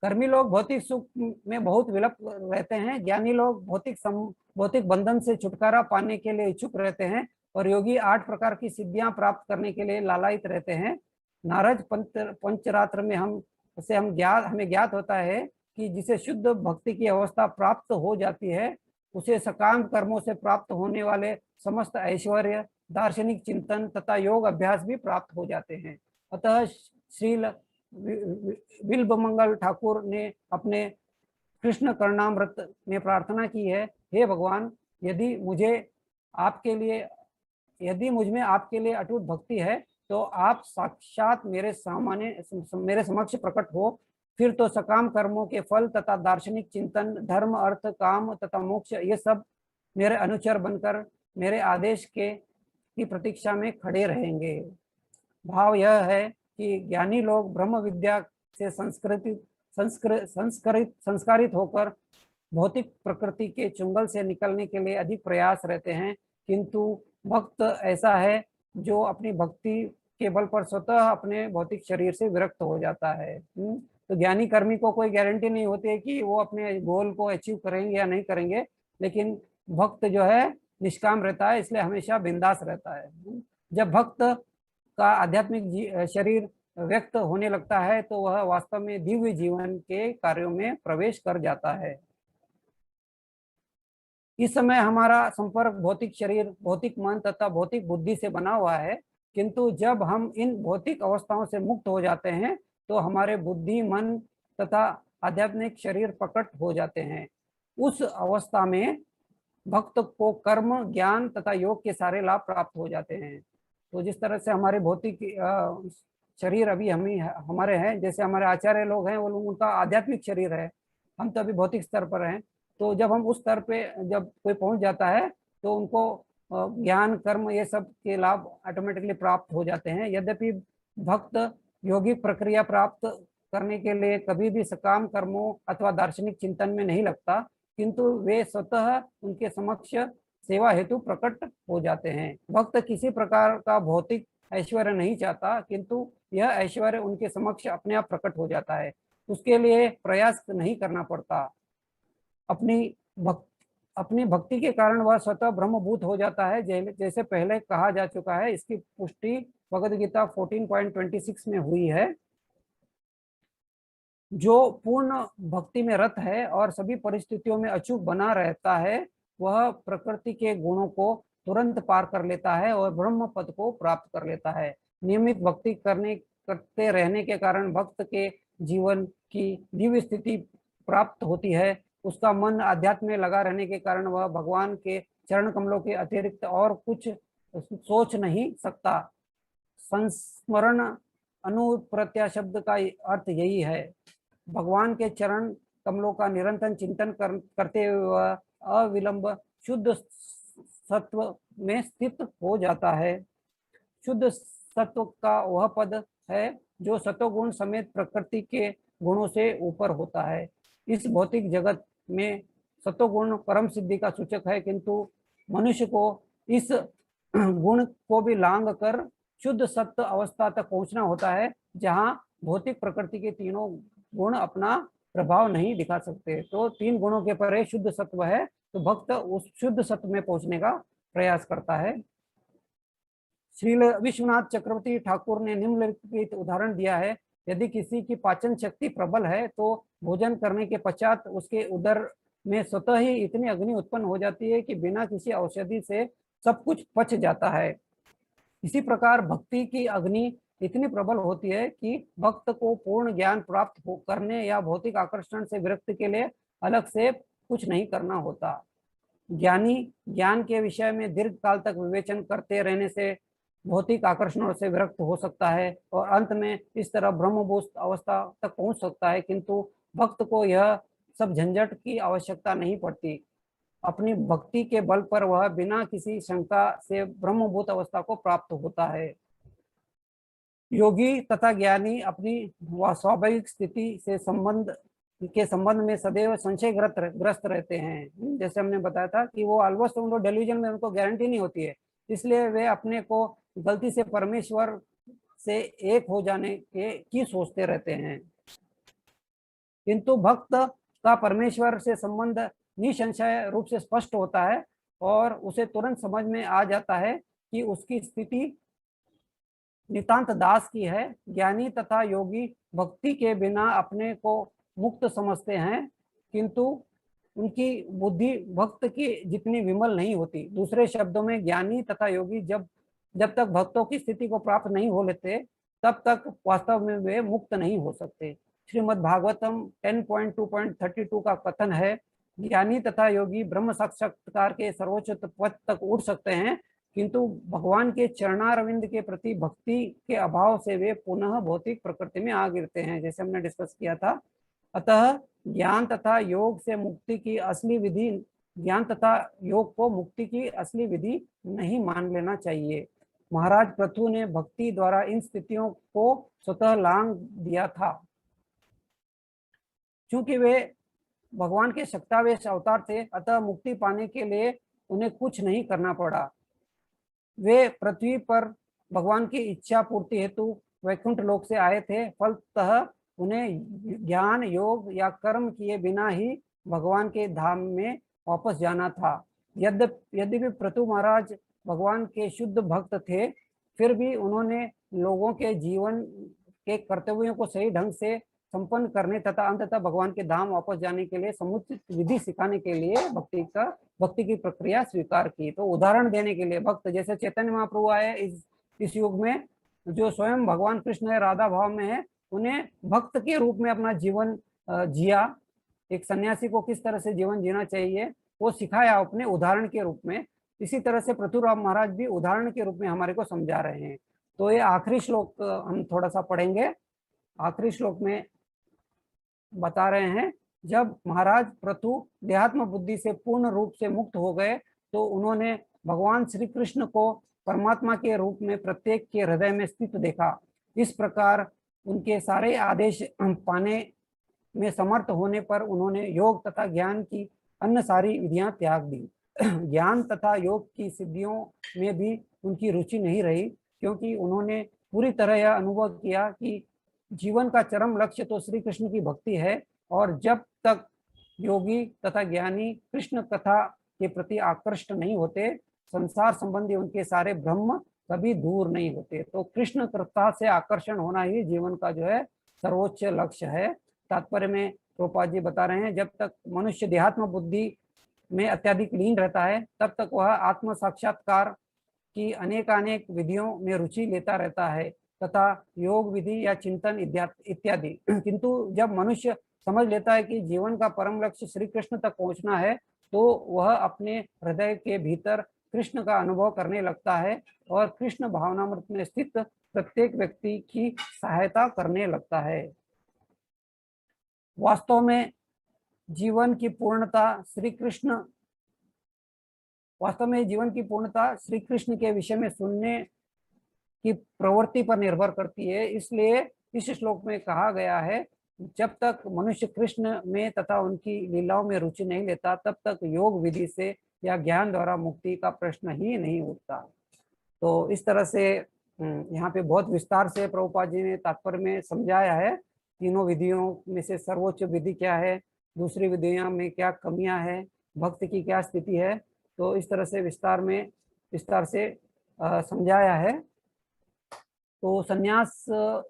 S2: कर्मी लोग भौतिक सुख में बहुत विलप रहते हैं। ज्ञानी लोग भौतिक बंधन से छुटकारा पाने के लिए इच्छुक रहते हैं और योगी 8 प्रकार की सिद्धियां प्राप्त करने के लिए लालायित रहते हैं। नारद पंचरात्र में हमें ज्ञात होता है कि जिसे शुद्ध भक्ति की अवस्था प्राप्त हो जाती है, उसे सकाम कर्मों से प्राप्त होने वाले समस्त ऐश्वर्य, दार्शनिक चिंतन तथा योग अभ्यास भी प्राप्त हो जाते हैं। अतः श्रील बिल्बमंगल ठाकुर ने अपने कृष्ण कर्णामृत में प्रार्थना की है, हे भगवान, यदि मुझ में आपके लिए अटूट भक्ति है तो आप साक्षात मेरे समक्ष प्रकट हो, फिर तो सकाम कर्मों के फल तथा दार्शनिक चिंतन, धर्म, अर्थ, काम तथा मोक्ष, ये सब मेरे अनुचर बनकर मेरे आदेश की प्रतीक्षा में खड़े रहेंगे। भाव यह है कि ज्ञानी लोग ब्रह्म विद्या से संस्कारित होकर भौतिक प्रकृति के चुंगल से निकलने के लिए अधिक प्रयास रहते हैं, किंतु भक्त ऐसा है जो अपनी भक्ति के बल पर स्वतः अपने भौतिक शरीर से विरक्त हो जाता है। तो ज्ञानी कर्मी को कोई गारंटी नहीं होती है कि वो अपने गोल को अचीव करेंगे या नहीं करेंगे, लेकिन भक्त जो है निष्काम रहता है, इसलिए हमेशा बिंदास रहता है। जब भक्त का आध्यात्मिक शरीर व्यक्त होने लगता है तो वह वास्तव में दिव्य जीवन के कार्यों में प्रवेश कर जाता है। इस समय हमारा संपर्क भौतिक शरीर, भौतिक मन तथा भौतिक बुद्धि से बना हुआ है, किंतु जब हम इन भौतिक अवस्थाओं से मुक्त हो जाते हैं तो हमारे बुद्धि, मन तथा आध्यात्मिक शरीर प्रकट हो जाते हैं। उस अवस्था में भक्त को कर्म, ज्ञान तथा योग के सारे लाभ प्राप्त हो जाते हैं। तो जिस तरह से हमारे भौतिक शरीर अभी हमारे हैं, जैसे हमारे आचार्य लोग हैं, वो लोग उनका आध्यात्मिक शरीर है, हम तो अभी भौतिक स्तर पर हैं। तो जब हम उस स्तर पे जब कोई पहुंच जाता है तो उनको ज्ञान, कर्म, ये सब के लाभ ऑटोमेटिकली प्राप्त हो जाते हैं। यद्यपि भक्त योगिक प्रक्रिया प्राप्त करने के लिए कभी भी सकाम कर्मों अथवा दार्शनिक चिंतन में नहीं लगता, किंतु वे स्वतः उनके समक्ष सेवा हेतु प्रकट हो जाते हैं। भक्त किसी प्रकार का भौतिक ऐश्वर्य नहीं चाहता, किंतु यह ऐश्वर्य उनके समक्ष अपने आप प्रकट हो जाता है, उसके लिए प्रयास नहीं करना पड़ता। अपनी भक्ति के कारण वह स्वतः ब्रह्मभूत हो जाता है, जैसे पहले कहा जा चुका है। इसकी पुष्टि भगवद गीता 14.26 में हुई है। जो पूर्ण भक्ति में रत है और सभी परिस्थितियों में अचूक बना रहता है, वह प्रकृति के गुणों को तुरंत पार कर लेता है और ब्रह्म पद को प्राप्त कर लेता है। नियमित भक्ति करते रहने के कारण भक्त के जीवन की दिव्य स्थिति प्राप्त होती है। उसका मन आध्यात्म में लगा रहने के कारण वह भगवान के चरण कमलों के अतिरिक्त और कुछ सोच नहीं सकता। संस्मरण अनुप्रत्या शब्द का अर्थ यही है। भगवान के चरण कमलों का निरंतर चिंतन करते हुए अविलंब शुद्ध सत्व में स्थित हो जाता है। शुद्ध सत्व का वह पद है जो सत्वगुण समेत प्रकृति के गुणों से ऊपर होता है। इस भौतिक जगत में सत्वगुण परम सिद्धि का सूचक है, किंतु मनुष्य को इस गुण को भी लांग कर शुद्ध सत्व अवस्था तक पहुंचना होता है, जहां भौतिक प्रकृति के तीनों गुण अपना प्रभाव नहीं दिखा सकते। तो तीन गुणों के परे शुद्ध सत्व है, तो भक्त उस शुद्ध सत्व में पहुंचने का प्रयास करता है। श्रील विश्वनाथ चक्रवर्ती ठाकुर ने निम्नलिखित उदाहरण दिया है। यदि किसी की पाचन शक्ति प्रबल है तो भोजन करने के पश्चात उसके उदर में स्वतः ही इतनी अग्नि उत्पन्न हो जाती है कि बिना किसी औषधि से सब कुछ पच जाता है। इसी प्रकार भक्ति की अग्नि इतनी प्रबल होती है कि भक्त को पूर्ण ज्ञान प्राप्त करने या भौतिक आकर्षण से विरक्त के लिए अलग से कुछ नहीं करना होता। ज्ञानी ज्ञान के विषय में दीर्घ काल तक विवेचन करते रहने से भौतिक आकर्षणों से विरक्त हो सकता है और अंत में इस तरह ब्रह्मभूत अवस्था तक पहुंच सकता है, किंतु भक्त को यह सब झंझट की आवश्यकता नहीं पड़ती। अपनी भक्ति के बल पर वह बिना किसी शंका से ब्रह्मभूत अवस्था को प्राप्त होता है। योगी तथा ज्ञानी अपनी स्वाभाविक स्थिति से संबंध में सदैव संशय ग्रस्त रहते हैं। जैसे हमने बताया था कि वो ऑलमोस्ट उनको डेल्यूजन में उनको गारंटी नहीं होती है, इसलिए वे अपने को गलती से परमेश्वर से एक हो जाने की सोचते रहते हैं। किंतु भक्त का परमेश्वर से संबंध निसंशय रूप से स्पष्ट होता है और उसे तुरंत समझ में आ जाता है कि उसकी स्थिति नितांत दास की है। ज्ञानी तथा योगी भक्ति के बिना अपने को मुक्त समझते हैं, किंतु उनकी बुद्धि भक्त की जितनी विमल नहीं होती। दूसरे शब्दों में ज्ञानी तथा योगी जब तक भक्तों की स्थिति को प्राप्त नहीं हो लेते, तब तक वास्तव में वे मुक्त नहीं हो सकते। श्रीमद् भागवतम 10.2.32 का कथन है, ज्ञानी तथा योगी ब्रह्म साक्षात्कार के सर्वोच्च पद तक उठ सकते हैं, किंतु भगवान के चरणारविंद के प्रति भक्ति के अभाव से वे पुनः भौतिक प्रकृति में आ गिरते हैं, जैसे हमने डिस्कस किया था। अतः ज्ञान तथा योग से मुक्ति की असली विधि, ज्ञान तथा योग को मुक्ति की असली विधि नहीं मान लेना चाहिए। महाराज पृथु ने भक्ति द्वारा इन स्थितियों को स्वतः लांघ दिया था। चूंकि वे भगवान के शक्तावेश अवतार थे, अतः मुक्ति पाने के लिए उन्हें कुछ नहीं करना पड़ा। वे पृथ्वी पर भगवान की इच्छा पूर्ति हेतु वैकुंठ लोक से आए थे, फलतः उन्हें ज्ञान योग या कर्म किए बिना ही भगवान के धाम में वापस जाना था। यद्यपि पृथु महाराज भगवान के शुद्ध भक्त थे, फिर भी उन्होंने लोगों के जीवन के कर्तव्यों को सही ढंग से संपन्न करने तथा अंततः भगवान के धाम वापस जाने के लिए समुचित विधि सिखाने के लिए भक्ति की प्रक्रिया स्वीकार की। तो उदाहरण देने के लिए भक्त जैसे चैतन्य महाप्रभु आए इस युग में, जो स्वयं भगवान कृष्ण है, राधा भाव में है, उन्हें भक्त के रूप में अपना जीवन जिया। एक सन्यासी को किस तरह से जीवन जीना चाहिए वो सिखाया अपने उदाहरण के रूप में। इसी तरह से पृथुराम महाराज भी उदाहरण के रूप में हमारे को समझा रहे हैं। तो ये आखिरी श्लोक हम थोड़ा सा पढ़ेंगे। आखिरी श्लोक में बता रहे हैं, जब महाराज पृथु देहात्म बुद्धि से पूर्ण रूप से मुक्त हो गए तो उन्होंने भगवान श्री कृष्ण को परमात्मा के रूप में प्रत्येक के हृदय में स्थित देखा। इस प्रकार उनके सारे आदेश पाने में समर्थ होने पर उन्होंने योग तथा ज्ञान की अन्य सारी विधियां त्याग दी। ज्ञान तथा योग की सिद्धियों में भी उनकी रुचि नहीं रही, क्योंकि उन्होंने पूरी तरह यह अनुभव किया कि जीवन का चरम लक्ष्य तो श्री कृष्ण की भक्ति है, और जब तक योगी तथा ज्ञानी कृष्ण कथा के प्रति आकृष्ट नहीं होते, संसार संबंधी उनके सारे भ्रम कभी दूर नहीं होते। तो कृष्ण कथा से आकर्षण होना ही जीवन का जो है सर्वोच्च लक्ष्य है। तात्पर्य में प्रभुपाद जी बता रहे हैं, जब तक मनुष्य देहात्म बुद्धि में अत्यधिक लीन रहता है, तब तक वह आत्म साक्षात्कार की अनेकानेक विधियों में रुचि लेता रहता है तथा योग विधि या चिंतन इत्यादि। किंतु जब मनुष्य समझ लेता है कि जीवन का परम लक्ष्य श्री कृष्ण तक पहुंचना है, तो वह अपने हृदय के भीतर कृष्ण का अनुभव करने लगता है और कृष्ण भावनामृत में स्थित प्रत्येक व्यक्ति की सहायता करने लगता है। वास्तव में जीवन की पूर्णता श्री कृष्ण के विषय में सुनने की प्रवृत्ति पर निर्भर करती है। इसलिए इस श्लोक में कहा गया है, जब तक मनुष्य कृष्ण में तथा उनकी लीलाओं में रुचि नहीं लेता, तब तक योग विधि से या ज्ञान द्वारा मुक्ति का प्रश्न ही नहीं उठता। तो इस तरह से यहाँ पे बहुत विस्तार से प्रभुपाद जी ने तात्पर्य में समझाया है, तीनों विधियों में से सर्वोच्च विधि क्या है, दूसरी विधियों में क्या कमियां हैं, भक्त की क्या स्थिति है। तो इस तरह से विस्तार से समझाया है। तो संन्यास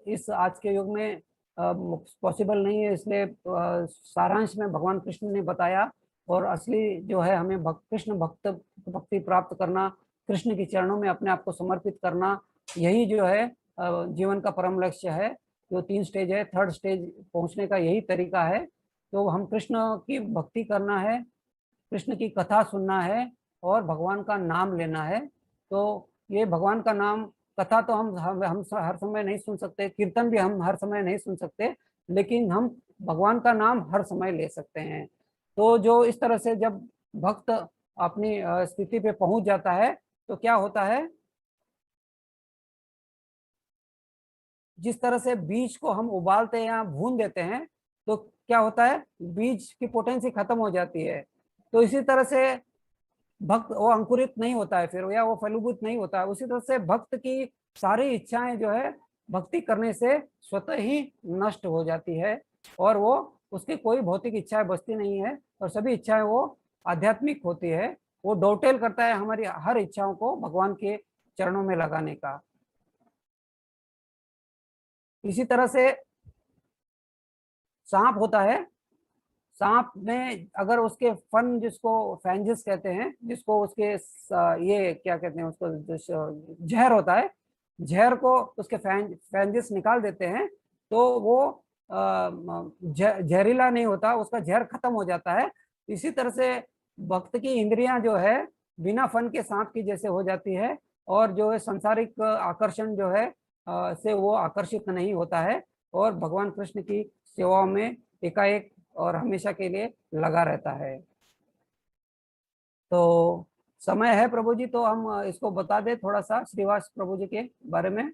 S2: इस आज के युग में पॉसिबल नहीं है, इसलिए सारांश में भगवान कृष्ण ने बताया। और असली जो है हमें कृष्ण भक्ति प्राप्त करना, कृष्ण के चरणों में अपने आप को समर्पित करना, यही जो है जीवन का परम लक्ष्य है। जो 3 स्टेज है, 3rd स्टेज पहुंचने का यही तरीका है। तो हम कृष्ण की भक्ति करना है, कृष्ण की कथा सुनना है और भगवान का नाम लेना है। तो ये भगवान का नाम, कथा तो हम हर समय नहीं सुन सकते, कीर्तन भी हम हर समय नहीं सुन सकते, लेकिन हम भगवान का नाम हर समय ले सकते हैं। तो जो इस तरह से जब भक्त अपनी स्थिति पे पहुंच जाता है तो क्या होता है, जिस तरह से बीज को हम उबालते हैं या भून देते हैं तो क्या होता है, बीज की पोटेंसी खत्म हो जाती है। तो इसी तरह से भक्त वो अंकुरित नहीं होता है फिर, या वो फलीभूत नहीं होता है। उसी तरह से भक्त की सारी इच्छाएं जो है भक्ति करने से स्वतः ही नष्ट हो जाती है और वो उसकी कोई भौतिक इच्छाएं बचती नहीं है और सभी इच्छाएं वो आध्यात्मिक होती है। वो डोटेल करता है हमारी हर इच्छाओं को भगवान के चरणों में लगाने का। इसी तरह से सांप होता है, सांप में अगर उसके फन, जिसको फैंजिस कहते हैं, जिसको उसके ये क्या कहते हैं, उसको जहर होता है, जहर को उसके फैंजिस निकाल देते हैं तो वो जहरीला नहीं होता, उसका जहर खत्म हो जाता है। इसी तरह से भक्त की इंद्रियां जो है बिना फन के सांप की जैसे हो जाती है, और जो है संसारिक आकर्षण जो है से वो आकर्षित नहीं होता है, और भगवान कृष्ण की सेवा में एकाएक और हमेशा के लिए लगा रहता है। तो समय है प्रभु जी, तो हम इसको बता दें थोड़ा सा श्रीवास प्रभु जी के बारे में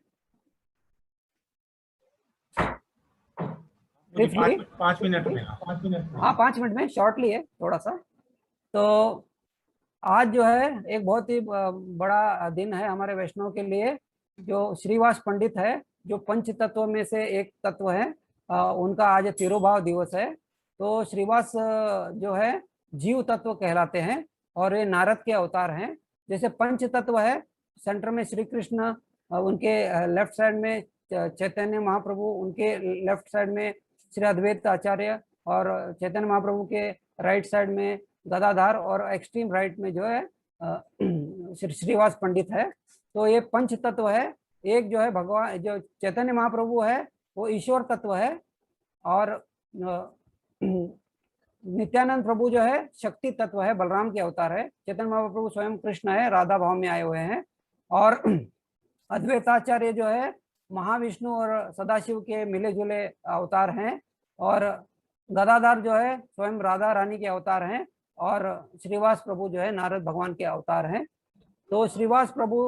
S2: ब्रीफली।
S1: 5 मिनट में।
S2: हाँ 5 मिनट में, शॉर्टली है थोड़ा सा। तो आज जो है एक बहुत ही बड़ा दिन है हमारे वैष्णव के लिए। जो श्रीवास पंडित है, जो पंच तत्व में से एक तत्व है, उनका आज तिरुभाव दिवस है। तो श्रीवास जो है जीव तत्व कहलाते हैं, और ये नारद के अवतार हैं। जैसे पंच तत्व है, सेंटर में श्री कृष्ण, उनके लेफ्ट साइड में चैतन्य महाप्रभु, उनके लेफ्ट साइड में श्री अद्वैत आचार्य, और चैतन्य महाप्रभु के राइट साइड में गदाधार, और एक्सट्रीम राइट में जो है श्रीवास पंडित है। तो ये पंच तत्व है। एक जो है भगवान, जो चैतन्य महाप्रभु है वो ईश्वर तत्व है, और नित्यानंद प्रभु जो है शक्ति तत्व है, बलराम के अवतार है। चैतन्य महाप्रभु स्वयं कृष्ण है, राधा भाव में आए हुए हैं। और अद्वैताचार्य जो है महाविष्णु और सदाशिव के मिले जुले अवतार हैं। और गदाधार जो है स्वयं राधा रानी के अवतार हैं, और श्रीवास प्रभु जो है नारद भगवान के अवतार हैं। तो श्रीवास प्रभु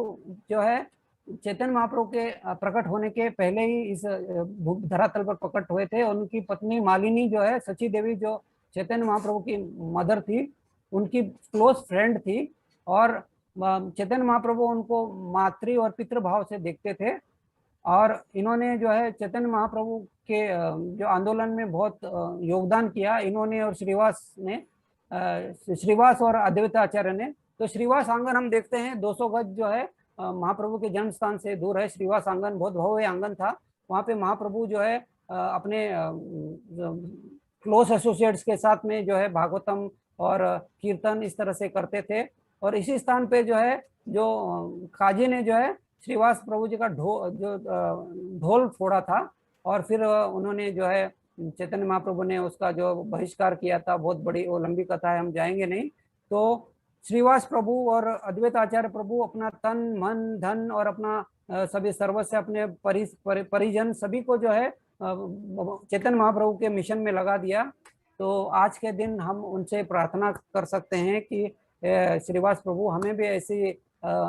S2: जो है चैतन्य महाप्रभु के प्रकट होने के पहले ही इस धरातल पर प्रकट हुए थे। उनकी पत्नी मालिनी जो है, सची देवी, जो चैतन्य महाप्रभु की मदर थी, उनकी क्लोज फ्रेंड थी, और चैतन्य महाप्रभु उनको मातृ और पितृभाव से देखते थे। और इन्होंने जो है चैतन्य महाप्रभु के जो आंदोलन में बहुत योगदान किया, इन्होंने और श्रीवास ने, श्रीवास और अद्वैताचार्य ने। तो श्रीवास आंगन हम देखते हैं 200 गज जो है महाप्रभु के जन्म स्थान से दूर है। श्रीवास आंगन बहुत भव्य आंगन था। वहाँ पे महाप्रभु जो है अपने क्लोज एसोसिएट्स के साथ में जो है भागवतम और कीर्तन इस तरह से करते थे। और इसी स्थान पे जो है जो काजी ने जो है श्रीवास प्रभु जी का ढोल फोड़ा था, और फिर उन्होंने जो है चैतन्य महाप्रभु ने उसका जो बहिष्कार किया था। बहुत बड़ी वो लंबी कथा है, हम जाएंगे नहीं। तो श्रीवास प्रभु और अद्वैत आचार्य प्रभु अपना तन मन धन और अपना सभी सर्वस्व, अपने परिजन सभी को जो है चैतन्य महाप्रभु के मिशन में लगा दिया। तो आज के दिन हम उनसे प्रार्थना कर सकते हैं कि श्रीवास प्रभु हमें भी ऐसी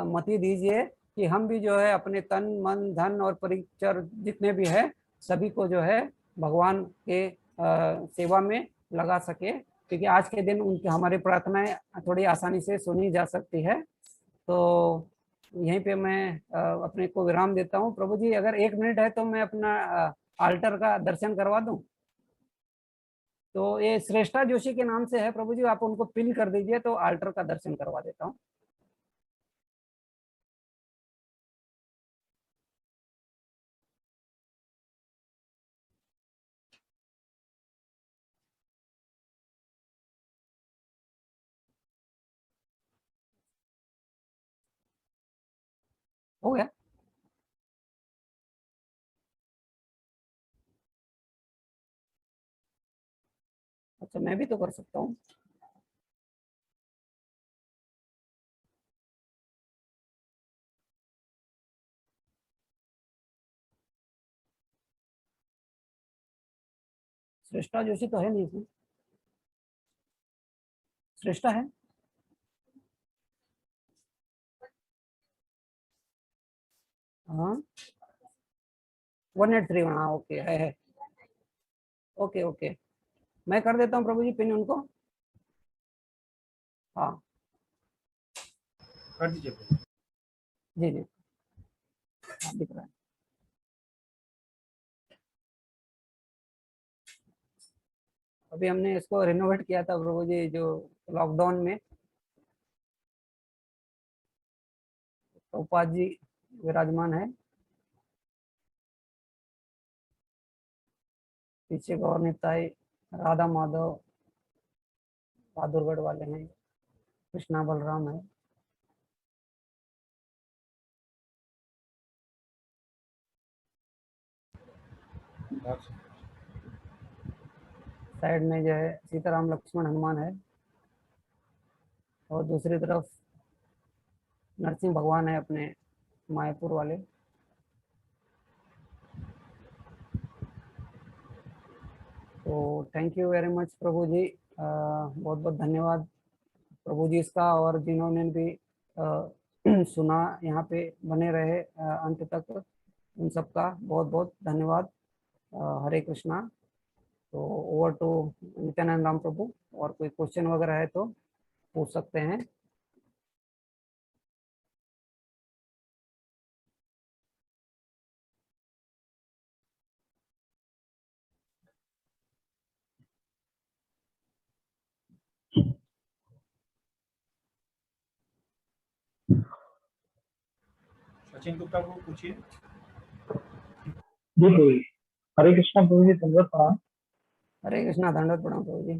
S2: मति दीजिए कि हम भी जो है अपने तन मन धन और परिचर जितने भी है सभी को जो है भगवान के सेवा में लगा सके, क्योंकि आज के दिन उनकी हमारी प्रार्थनाएं थोड़ी आसानी से सुनी जा सकती है। तो यहीं पे मैं अपने को विराम देता हूँ। प्रभु जी अगर 1 मिनट है तो मैं अपना आल्टर का दर्शन करवा दूं। तो ये श्रेष्ठा जोशी के नाम से है प्रभु जी, आप उनको पिन कर दीजिए तो आल्टर का दर्शन करवा देता हूँ। हो गया? अच्छा, मैं भी तो कर सकता हूँ। श्रेष्ठा जोशी तो है नहीं इसमें। श्रेष्ठा है? हाँ 183, हाँ ओके है। ओके ओके, मैं कर देता हूँ प्रभु जी पिन उनको। हाँ
S1: कर दीजिए।
S2: जी जी, हाँ, दिख रहा है। अभी हमने इसको रिनोवेट किया था प्रभु जी, जो लॉकडाउन में। प्रभुपाद जी विराजमान है, पीछे गौर निताई, राधा माधव बहादुरगढ़ वाले हैं, कृष्णा बलराम है।
S1: बहुत
S2: साइड में जो है सीताराम लक्ष्मण हनुमान है और दूसरी तरफ नरसिंह भगवान है अपने मायापुर वाले। तो थैंक यू वेरी मच प्रभु जी, बहुत बहुत धन्यवाद प्रभु जी इसका, और जिन्होंने भी सुना यहाँ पे बने रहे अंत तक, उन सबका बहुत बहुत धन्यवाद। हरे कृष्णा। तो ओवर टू नित्यानंद राम प्रभु, और कोई क्वेश्चन वगैरह है तो पूछ सकते हैं।
S1: सचिन गुप्ता को पूछिए।
S4: जी प्रभु जी। हरे कृष्णा प्रभु जी, दंडवत प्रणाम।
S2: हरे कृष्णा, दंडवत प्रणाम प्रभु जी।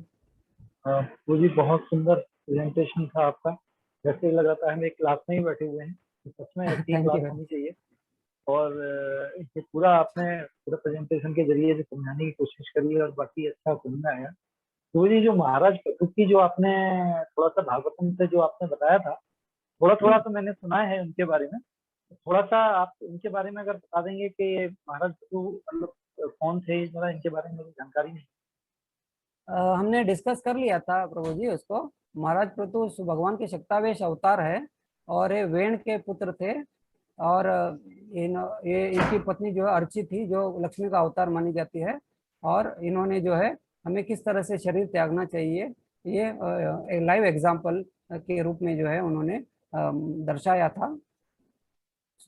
S4: प्रभु जी बहुत सुंदर प्रेजेंटेशन था आपका, जैसे लग रहा था हम एक क्लास में ही बैठे हुए हैं। तो सच में ऐसी
S2: थैंक
S4: क्लास
S2: यू।
S4: होनी चाहिए। और ये पूरा आपने पूरा प्रेजेंटेशन के जरिए जो समझाने की कोशिश करी है और बाकी अच्छा समझ में आया। प्रभु जी जो महाराज पृथु की जो आपने थोड़ा सा भागवतम से जो आपने बताया था, थोड़ा थोड़ा तो मैंने सुना है उनके बारे में, थोड़ा सा आप इनके बारे में अगर बता देंगे कि महाराज पृथु मतलब कौन थे, जरा इनके बारे में मुझे जानकारी नहीं।
S2: हमने डिस्कस कर लिया था प्रभु जी उसको। महाराज पृथु भगवान के शक्तावेश अवतार है, और ये वेण के पुत्र थे, और ये इनकी पत्नी जो है अर्ची थी, जो लक्ष्मी का अवतार मानी जाती है। और इन्होंने जो है हमें किस तरह से शरीर त्यागना चाहिए, ये एक लाइव एग्जाम्पल के रूप में जो है उन्होंने दर्शाया था।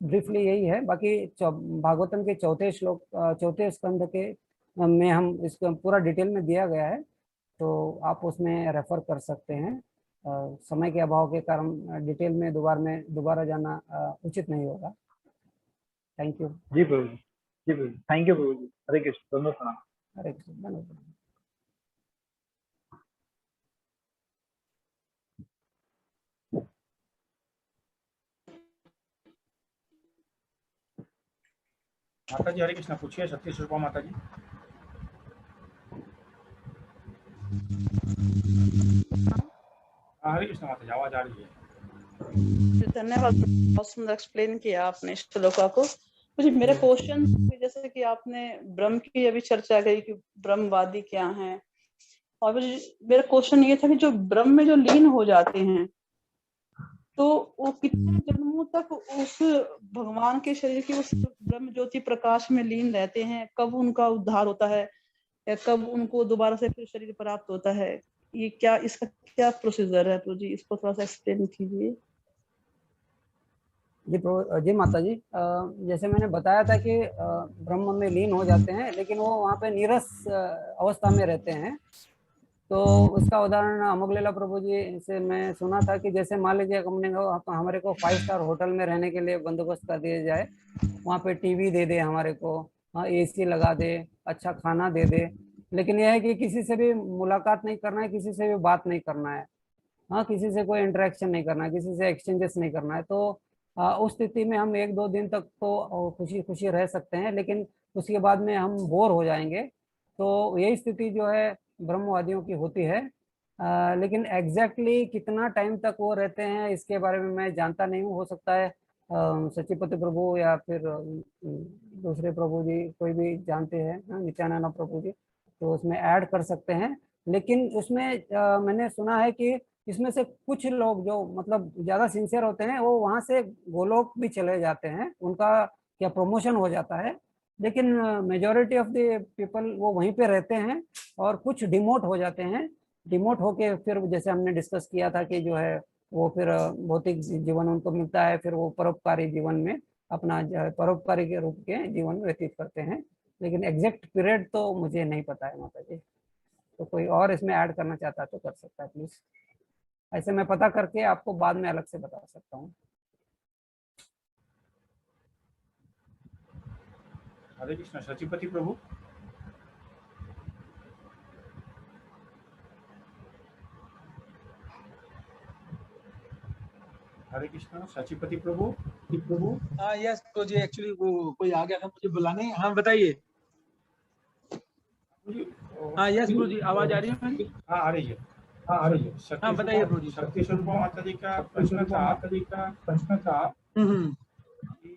S2: ब्रीफली यही है। बाकी भागवतम के चौथे श्लोक, चौथे स्कंद के में हम इसको पूरा डिटेल में दिया गया है, तो आप उसमें रेफर कर सकते हैं। समय के अभाव के कारण डिटेल में दोबारा जाना उचित नहीं होगा। Thank you.
S4: जी प्रभु जी, जी प्रभु जी, थैंक यू प्रभु जी। हरे कृष्ण, दोनों प्रणाम।
S2: हरे कृष्ण, धन्यवाद।
S1: माता जी हरे कृष्णा पूछिए। सतीश रूपा माता जी। हाँ हरे कृष्णा माता जी, आवाज आ रही है।
S5: धन्यवाद, बहुत सुंदर एक्सप्लेन किया आपने श्लोका को। मुझे मेरा क्वेश्चन, जैसे कि आपने ब्रह्म की अभी चर्चा करी कि ब्रह्मवादी क्या हैं, और मेरा क्वेश्चन ये था कि जो ब्रह्म में जो लीन हो जाते हैं तो वो कितने जन्मों तक उस भगवान के शरीर की उस ब्रह्म ज्योति प्रकाश में लीन रहते हैं? कब उनका उद्धार होता है, या कब उनको दोबारा से फिर शरीर प्राप्त होता है? ये क्या, इसका क्या प्रोसीजर है? तो जी इसको थोड़ा सा एक्सप्लेन कीजिए।
S2: जी माता जी, जैसे मैंने बताया था कि ब्रह्म में लीन हो जाते हैं, लेकिन वो वहाँ पे नीरस अवस्था में रहते हैं। तो उसका उदाहरण अमोघलीला प्रभु जी से मैं सुना था कि जैसे मान लीजिए हमारे को 5 स्टार होटल में रहने के लिए बंदोबस्त कर दिया जाए, वहाँ पे टीवी दे दे हमारे को, हाँ AC लगा दे, अच्छा खाना दे दे, लेकिन यह है कि किसी से भी मुलाकात नहीं करना है, किसी से भी बात नहीं करना है, हाँ किसी से कोई इंटरेक्शन नहीं करना है, किसी से एक्सचेंजेस नहीं करना है। तो उस स्थिति में हम 1-2 दिन तक तो खुशी खुशी रह सकते हैं, लेकिन उसके बाद में हम बोर हो जाएंगे। तो यही स्थिति जो है ब्रह्मवादियों की होती है। लेकिन एग्जैक्टली कितना टाइम तक वो रहते हैं इसके बारे में मैं जानता नहीं हूँ। हो सकता है सचिपति प्रभु या फिर दूसरे प्रभु जी कोई भी जानते हैं, नित्यानंद प्रभु जी, तो उसमें ऐड कर सकते हैं। लेकिन उसमें मैंने सुना है कि इसमें से कुछ लोग जो मतलब ज्यादा सिंसियर होते हैं, वो वहां से गोलोक भी चले जाते हैं, उनका क्या प्रमोशन हो जाता है। लेकिन मेजॉरिटी ऑफ द पीपल वो वहीं पे रहते हैं, और कुछ डिमोट हो जाते हैं। डिमोट होके फिर जैसे हमने डिस्कस किया था कि जो है वो फिर भौतिक जीवन उनको मिलता है, फिर वो परोपकारी जीवन में अपना परोपकारी के रूप के जीवन में व्यतीत करते हैं। लेकिन एग्जैक्ट पीरियड तो मुझे नहीं पता है माता जी। तो कोई और इसमें ऐड करना चाहता है तो कर सकता है प्लीज। ऐसे मैं पता करके आपको बाद में अलग से बता सकता हूँ।
S1: हरे कृष्णा सचिपति प्रभु। हरे कृष्णा सचिपति प्रभु।
S6: हाँ यस तो जी, एक्चुअली वो कोई आ गया था मुझे बुलाने। हाँ बताइए। हाँ यस प्रभु जी, आवाज आ रही है मेरी?
S1: हाँ आ रही है, हाँ आ रही है।
S6: हाँ बताइए प्रभु जी।
S1: शक्ति स्वरूपा माता जी का प्रश्न था कि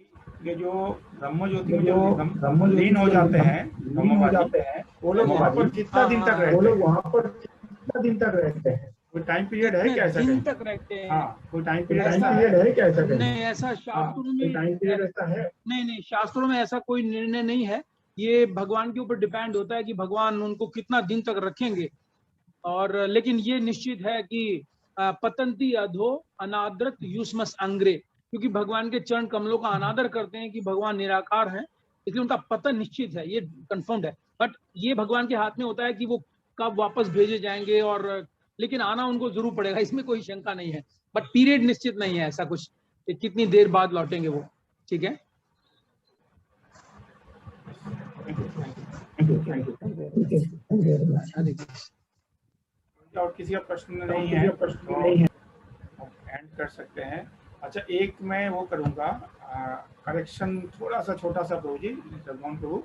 S1: ये जो ब्रह्म ज्योति में जो लीन हो जाते हैं, वो लोग वहाँ पर कितना दिन तक रहते हैं? कोई टाइम पीरियड है क्या ऐसा?
S6: दिन तक रहते हैं?
S1: हाँ, कोई टाइम पीरियड है क्या ऐसा?
S6: नहीं, ऐसा शास्त्रों में
S1: टाइम पीरियड ऐसा है?
S6: नहीं, शास्त्रों में ऐसा कोई निर्णय नहीं है। ये भगवान के ऊपर डिपेंड होता है कि भगवान उनको कितना दिन तक रखेंगे। और लेकिन ये निश्चित है कि पतंती अधो अनादृत युष्मस अंग्रे, क्योंकि भगवान के चरण कमलों का अनादर करते हैं कि भगवान निराकार हैं, इसलिए उनका पतन निश्चित है, ये कंफर्म्ड है। बट ये भगवान के हाथ में होता है कि वो कब वापस भेजे जाएंगे, और लेकिन आना उनको जरूर पड़ेगा, इसमें कोई शंका नहीं है। बट पीरियड निश्चित नहीं है ऐसा कुछ कि कितनी देर बाद लौटेंगे वो। ठीक है,
S1: और किसी का प्रश्न नहीं है तो एंड कर सकते हैं। अच्छा, एक मैं वो करूंगा करेक्शन थोड़ा सा छोटा सा प्रभु जी, जगमोहन प्रभु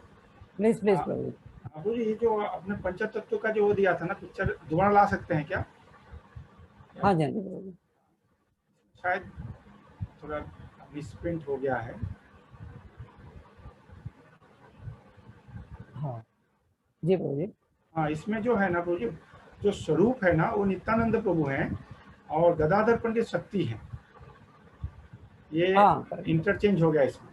S2: प्लीज प्रभु।
S1: प्रभु जी, ये जो अपने पंचतत्व का जो वो दिया था ना पिक्चर, दोबारा ला सकते हैं क्या?
S2: हाँ जी प्रभु जी।
S1: शायद थोड़ा मिसप्रिंट हो गया है।
S2: हाँ जी प्रभु जी।
S1: हाँ, इसमें जो है ना प्रभु जी, जो स्वरूप है ना वो नित्यानंद प्रभु हैं और गदाधर पंडित शक्ति हैं। ये इंटरचेंज हो गया इसमें।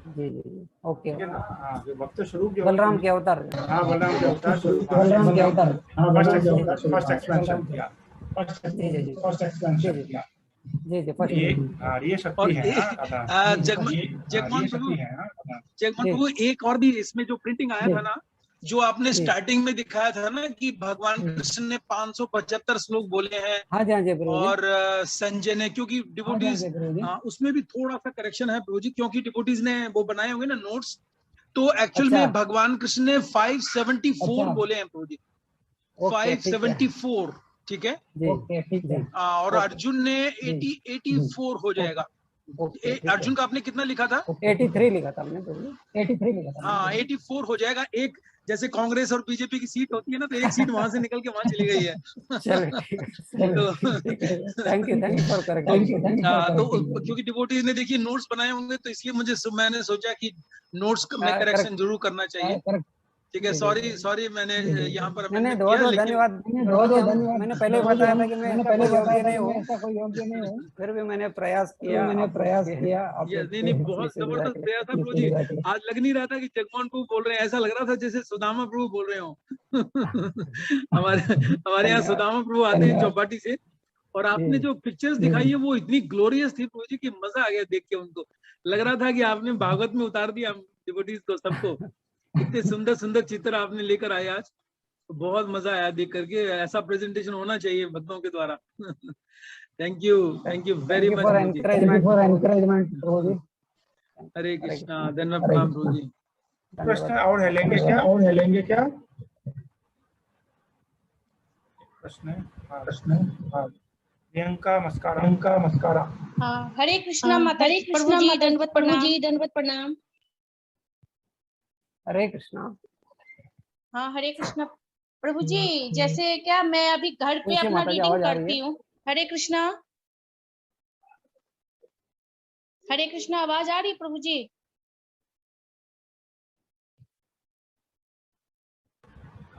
S2: जी जी ओके।
S1: हाँ, जो भक्त स्वरूप जो
S2: बलराम के अवतार।
S1: हाँ, बलराम के अवतार, फर्स्ट एक्सपेंशन किया। ये शक्ति है।
S6: जगमोहन प्रभु, एक और भी इसमें जो प्रिंटिंग आया था ना, जो आपने स्टार्टिंग में दिखाया था ना कि भगवान कृष्ण ने 575 श्लोक बोले हैं।
S2: हाँ जी प्रभु। और
S6: संजय ने, क्योंकि डिवोटीज, उसमें भी थोड़ा सा करेक्शन है प्रभु जी, क्योंकि डिवोटीज ने वो बनाए होंगे ना नोट्स, तो एक्चुअल में भगवान कृष्ण ने 574 बोले हैं प्रभु जी, 574। ठीक है, और अर्जुन ने 84 हो जाएगा। अर्जुन का आपने कितना लिखा था?
S2: 83 लिखा था हमने। 83 लिखा था।
S6: हाँ, 84 हो जाएगा। एक जैसे कांग्रेस और बीजेपी की सीट होती है ना, तो एक सीट वहां से निकल के वहां चली गई है।
S2: Thank you for correcting.
S6: तो क्योंकि डिवोटीज ने देखिए नोट्स बनाए होंगे, तो इसलिए मैंने सोचा कि नोट्स में करेक्शन जरूर करना चाहिए। ठीक है, सॉरी मैंने यहाँ पर
S2: बहुत धन्यवाद। मैंने पहले बताया था कि मैं पहले योग्य नहीं हूँ, फिर भी मैंने प्रयास किया।
S6: नहीं, बहुत जबरदस्त प्रयास था प्रभु जी। आज लग नहीं रहा था कि जगमोहन प्रभु बोल रहे हैं, ऐसा लग रहा था जैसे सुदामा प्रभु बोल रहे हो। हमारे यहाँ सुदामा प्रभु आते हैं चौपाटी से, और आपने जो पिक्चर्स दिखाई है वो इतनी ग्लोरियस थी प्रभु जी कि मजा आ गया देख के। उनको लग रहा था कि आपने भागवत में उतार दिया डिवोटीज को, सबको। इतने सुंदर सुंदर चित्र आपने लेकर आए आज, तो बहुत मजा आया देख करके। ऐसा प्रेजेंटेशन होना चाहिए भक्तों के द्वारा। Thank you very much
S2: for encouragement.
S6: हरे कृष्णा, धन्यवाद प्रणाम प्रभु जी।
S1: प्रश्न और है लेंगे क्या? प्रश्न प्रियंका मस्कारा।
S3: हाँ, हरे कृष्णा माता जी, प्रभु जी दंडवत प्रणाम।
S2: हरे कृष्णा।
S3: हाँ, हरे कृष्णा प्रभु जी। जैसे क्या मैं अभी घर पे अपना रीडिंग करती हूँ। हरे कृष्णा आवाज आ रही प्रभु जी?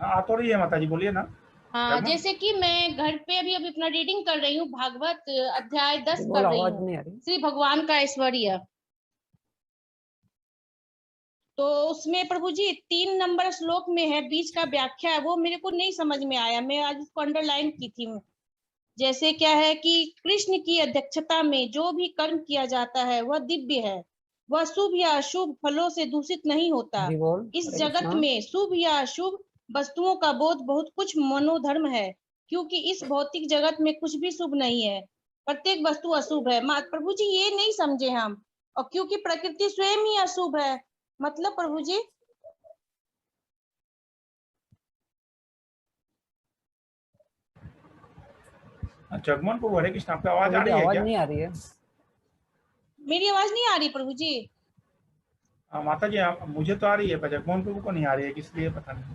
S1: आ तो रही है माता जी, बोलिए ना।
S3: हाँ, जैसे कि मैं घर पे अभी अपना रीडिंग कर रही हूँ, भागवत अध्याय 10 कर रही हूँ, श्री भगवान का ऐश्वर्य। तो उसमें प्रभु जी 3 नंबर श्लोक में है, बीच का व्याख्या है, वो मेरे को नहीं समझ में आया। मैं आज इसको अंडरलाइन की थी। जैसे क्या है कि कृष्ण की अध्यक्षता में जो भी कर्म किया जाता है वह दिव्य है, वह शुभ या अशुभ फलों से दूषित नहीं होता। इस जगत में शुभ या अशुभ वस्तुओं का बोध बहुत कुछ मनोधर्म है, क्योंकि इस भौतिक जगत में कुछ भी शुभ नहीं है, प्रत्येक वस्तु अशुभ है। प्रभु जी ये नहीं समझे हम, और क्योंकि प्रकृति स्वयं ही अशुभ है। मतलब प्रभु जी
S1: जगमोहन प्रभु, हरे कृष्ण, आपकी आवाज आ रही है क्या?
S2: नहीं आ रही है।
S3: मेरी आवाज नहीं आ रही प्रभु जी?
S1: माता जी मुझे तो आ रही है, पर जगमोहन प्रभु को नहीं आ रही है, किस लिए पता नहीं।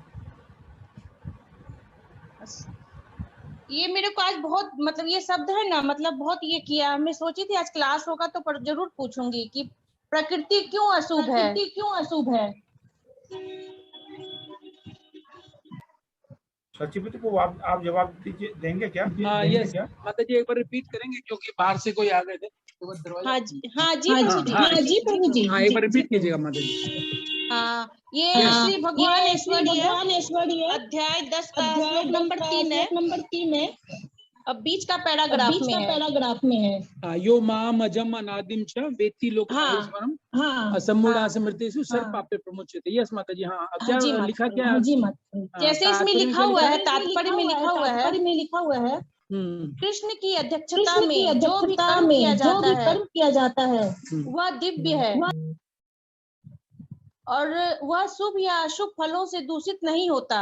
S3: ये मेरे को आज बहुत मतलब ये शब्द है ना, मतलब बहुत ये किया। मैं सोची थी आज क्लास होगा तो जरूर पूछूंगी कि प्रकृति क्यों अशुभ है, प्रकृति क्यों अशुभ है।
S1: सचिपति को आप जवाब दीजिए, देंगे क्या?
S6: यस माता जी, एक बार रिपीट करेंगे क्योंकि बाहर से कोई आ गए थे।
S3: हाँ जी प्रभु जी, हाँ जी प्रभु जी,
S6: हाँ एक बार रिपीट कीजिएगा माता जी।
S3: हाँ, ये श्री भगवान ऐश्वर्य अध्याय 10 का श्लोक नंबर 3 है। अब बीच का पैराग्राफ में है।
S6: यो माम अजम अनादिम च वेत्ति लोकस्वरम असम्मूढ़ा स्मृतिषु सर्वपापे प्रमुच्यते। यस माता जी। हाँ, अब क्या लिखा क्या है?
S3: जैसे इसमें लिखा हुआ है, तात्पर्य में लिखा हुआ है कृष्ण की अध्यक्षता में जो भी कर्म किया जाता है वह दिव्य है और वह शुभ या अशुभ फलों से दूषित नहीं होता।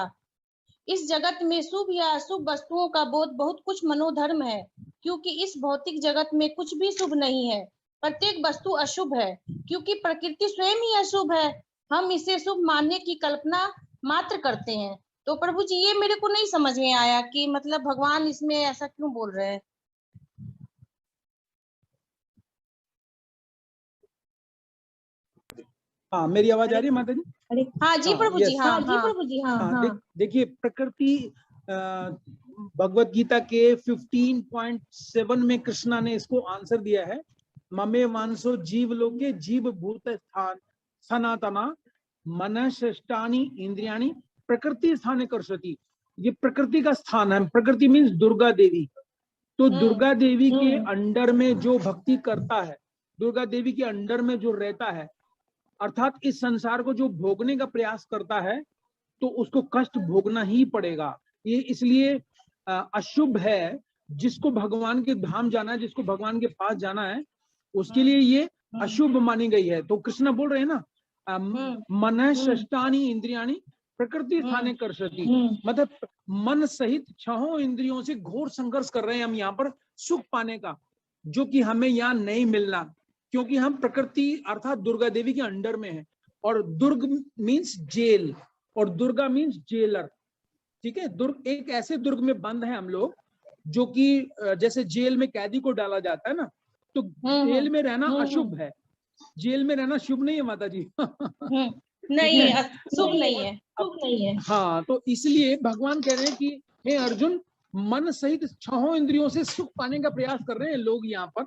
S3: इस जगत में शुभ या अशुभ वस्तुओं का बोध बहुत कुछ मनोधर्म है, क्योंकि इस भौतिक जगत में कुछ भी शुभ नहीं है। प्रत्येक वस्तु अशुभ है क्योंकि प्रकृति स्वयं ही अशुभ है। हम इसे शुभ मानने की कल्पना मात्र करते हैं। तो प्रभु जी, ये मेरे को नहीं समझ में आया कि मतलब भगवान इसमें ऐसा क्यों बोल रहे हैं।
S6: हाँ, मेरी आवाज आ रही है माता जी?
S3: हाँ जी प्रभु जी, हाँ जी प्रभु जी, हाँ।
S6: देखिए, प्रकृति भगवत गीता के 15.7 में कृष्णा ने इसको आंसर दिया है। ममे वांसो जीव लोके जीव भूत स्थान सनातना मनश्रेष्ठानि इंद्रियाणि प्रकृति स्थाने कर्षति। ये प्रकृति का स्थान है। प्रकृति मीन्स दुर्गा देवी। तो दुर्गा देवी के अंडर में जो भक्ति करता है, दुर्गा देवी के अंडर में जो रहता है, अर्थात इस संसार को जो भोगने का प्रयास करता है, तो उसको कष्ट भोगना ही पड़ेगा। ये इसलिए अशुभ है। जिसको भगवान के धाम जाना है, जिसको भगवान के पास जाना है, उसके लिए ये अशुभ मानी गई है। तो कृष्ण बोल रहे हैं ना, मन षष्टानि इंद्रियाणि प्रकृति स्थाने कर्षति। मतलब मन सहित 6 इंद्रियों से घोर संघर्ष कर रहे हैं हम यहाँ पर सुख पाने का, जो कि हमें यहाँ नहीं मिलना, क्योंकि हम प्रकृति अर्थात दुर्गा देवी के अंडर में हैं। और दुर्ग मीन्स जेल और दुर्गा मीन्स जेलर। ठीक है, दुर्ग एक ऐसे दुर्ग में बंद है हम लोग, जो कि जैसे जेल में कैदी को डाला जाता है ना, तो जेल में रहना अशुभ है। जेल में रहना शुभ नहीं है माता जी।
S3: नहीं है, शुभ नहीं है।
S6: हाँ, तो इसलिए भगवान कह रहे हैं कि हे अर्जुन, मन सहित 6 इंद्रियों से सुख पाने का प्रयास कर रहे हैं लोग यहाँ पर,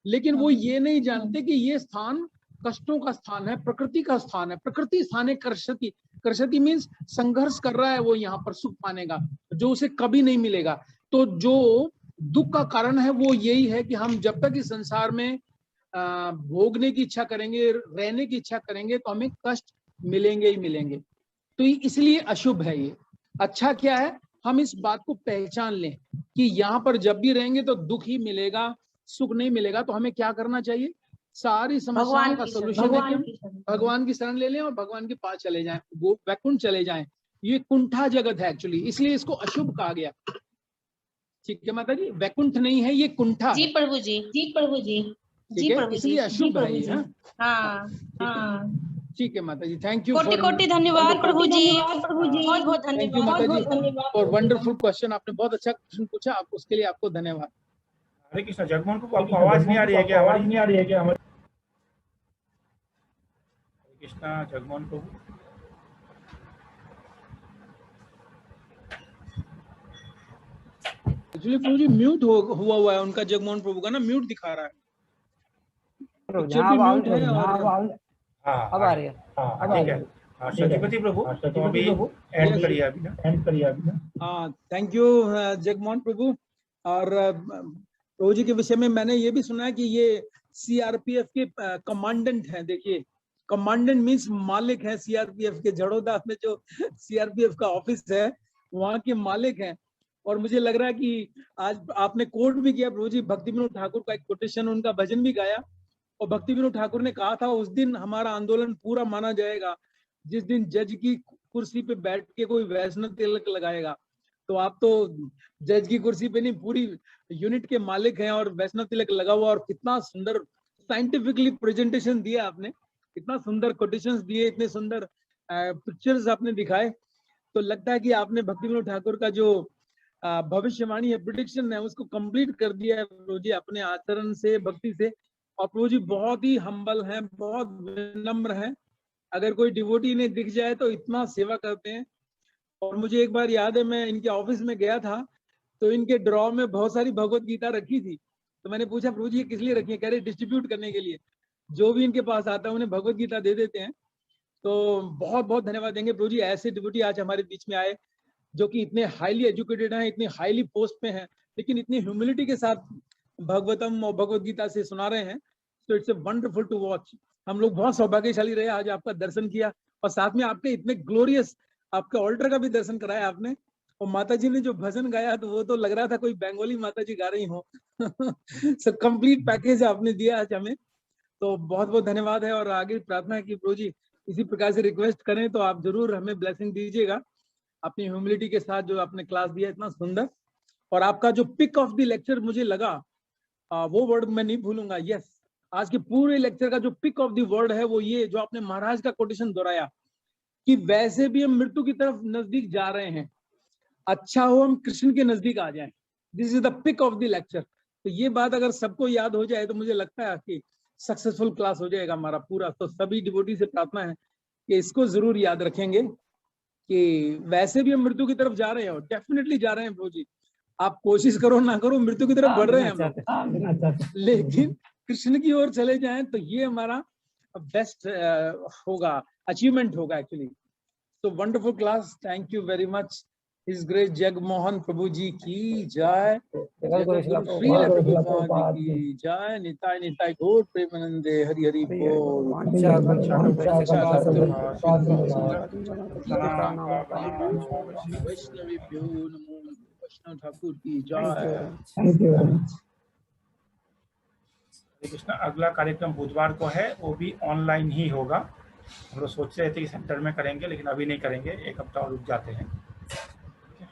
S6: लेकिन वो ये नहीं जानते कि ये स्थान कष्टों का स्थान है, प्रकृति का स्थान है। प्रकृति स्थाने कर्षति। कर्षति मीन्स संघर्ष कर रहा है वो यहाँ पर सुख पाने का, जो उसे कभी नहीं मिलेगा। तो जो दुख का कारण है वो यही है कि हम जब तक इस संसार में भोगने की इच्छा करेंगे, रहने की इच्छा करेंगे, तो हमें कष्ट मिलेंगे ही मिलेंगे। तो इसलिए अशुभ है ये। अच्छा क्या है, हम इस बात को पहचान लें कि यहाँ पर जब भी रहेंगे तो दुख ही मिलेगा, सुख नहीं मिलेगा। तो हमें क्या करना चाहिए? सारी समस्याओं का सोल्यूशन है कि भगवान की शरण ले लें और भगवान के पास चले जाएं, वो वैकुंठ चले जाएं। ये कुंठा जगत है एक्चुअली, इसलिए इसको अशुभ कहा गया। ठीक है माता जी, वैकुंठ नहीं है, ये कुंठा
S3: जी प्रभु जी, जी प्रभु जी,
S6: ठीक है, इसलिए अशुभ है ये।
S3: हाँ,
S6: ठीक है माता जी, थैंक यू।
S3: कोटि धन्यवाद प्रभु जी, बहुत बहुत
S6: धन्यवाद और वंडरफुल क्वेश्चन। आपने बहुत अच्छा क्वेश्चन पूछा, आप उसके लिए आपको धन्यवाद।
S1: हरे कृष्णा। जगमोहन को आपको आवाज नहीं आ रही है क्या? आवाज नहीं आ रही है क्या? हरे कृष्णा। जगमोहन को
S6: एक्चुअली प्रभु जी म्यूट हुआ है उनका, जगमोहन प्रभु का ना म्यूट दिखा रहा है।
S2: म्यूट है और अब आ रही है।
S1: ठीक है। सचिपति प्रभु, तो अभी एंड करिए अभी ना।
S6: हाँ, थैंक यू जगमोहन प्रभु। और प्रभु जी के विषय में मैंने ये भी सुना है कि ये सीआरपीएफ के कमांडेंट हैं। देखिए, कमांडेंट मीन्स मालिक है सीआरपीएफ के। जड़ोदा में जो सीआरपीएफ का ऑफिस है, वहाँ के मालिक हैं। और मुझे लग रहा है कि आज आपने कोट भी किया प्रभु जी, भक्ति विनोद ठाकुर का एक कोटेशन, उनका भजन भी गाया। और भक्ति विनोद ठाकुर ने कहा था, उस दिन हमारा आंदोलन पूरा माना जाएगा जिस दिन जज की कुर्सी पे बैठ के कोई वैष्णव तिलक लगाएगा। तो आप तो जज की कुर्सी पे नहीं, पूरी यूनिट के मालिक हैं और वैष्णव तिलक लगा हुआ। और कितना सुंदर साइंटिफिकली प्रेजेंटेशन दिया आपने। इतना सुंदर कोटेशंस दिए, इतने सुंदर पिक्चर्स आपने दिखाए, तो लगता है कि आपने भक्ति विनोद ठाकुर का जो भविष्यवाणी है, प्रिडिक्शन है, उसको कंप्लीट कर दिया है प्रभु जी अपने आचरण से, भक्ति से। और प्रभु जी बहुत ही हम्बल हैं, बहुत विनम्र हैं। अगर कोई डिवोटी ने दिख जाए तो इतना सेवा करते हैं। और मुझे एक बार याद है, मैं इनके ऑफिस में गया था, तो इनके ड्रॉ में बहुत सारी भगवत गीता रखी थी। तो मैंने पूछा प्रभु जी ये किस लिए रखी है? कह रहे डिस्ट्रीब्यूट करने के लिए, जो भी इनके पास आता है उन्हें भगवत गीता दे देते हैं। तो बहुत बहुत धन्यवाद देंगे प्रभु जी, ऐसे डिवोटी आज हमारे बीच में आए जो कि इतने हाईली एजुकेटेड हैं, इतने हाईली पोस्ट पे हैं, लेकिन इतनी ह्यूमिलिटी के साथ भगवतम और भगवत गीता से सुना रहे हैं। तो it's a wonderful to watch. हम लोग बहुत सौभाग्यशाली रहे, आज आपका दर्शन किया, और साथ में आपके इतने ग्लोरियस आपके ऑल्टर का भी दर्शन कराया आपने। और माता जी ने जो भजन गाया, तो वो तो लग रहा था कोई बंगाली माता जी गा रही हो। सो कंप्लीट पैकेज आपने दिया आज हमें, तो बहुत बहुत धन्यवाद है। और आगे प्रार्थना है कि प्रभु जी इसी प्रकार से रिक्वेस्ट करें तो आप जरूर हमें ब्लेसिंग दीजिएगा अपनी ह्यूमिलिटी के साथ, जो आपने क्लास दिया इतना सुंदर। और आपका जो पिक ऑफ द लेक्चर मुझे लगा, वो वर्ड मैं नहीं भूलूंगा। यस, आज के पूरे लेक्चर का जो पिक ऑफ द वर्ड है वो ये, जो आपने महाराज का कोटेशन दोहराया कि वैसे भी हम मृत्यु की तरफ नजदीक जा रहे हैं, अच्छा हो हम कृष्ण के नजदीक आ जाएं। This is the pick of the lecture. तो ये बात अगर सबको याद हो जाए तो मुझे लगता है कि सक्सेसफुल क्लास हो जाएगा हमारा पूरा। तो सभी डिवोटी से प्रार्थना है कि इसको जरूर याद रखेंगे कि वैसे भी हम मृत्यु की तरफ जा रहे हैं, डेफिनेटली जा रहे हैं प्रभु जी। आप कोशिश करो ना करो, मृत्यु की तरफ बढ़ रहे हैं हम लोग, लेकिन कृष्ण की ओर चले जाएं तो ये हमारा बेस्ट होगा, अचीवमेंट होगा एक्चुअली। तो wonderful class, thank you very much. His great Jagmohan प्रभु जी की जय, श्रील प्रभुपाद की जय, निताय निताय गौर प्रेमानंदे, हरि हरि बोल। वैष्णवेभ्यो नमो, वैष्णव ठाकुर की जय।
S1: कृष्ण। अगला कार्यक्रम बुधवार को है, वो भी ऑनलाइन ही होगा। हम लोग सोच रहे थे कि सेंटर में करेंगे, लेकिन अभी नहीं करेंगे, एक हफ्ता और रुक जाते हैं।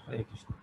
S1: हरे कृष्ण।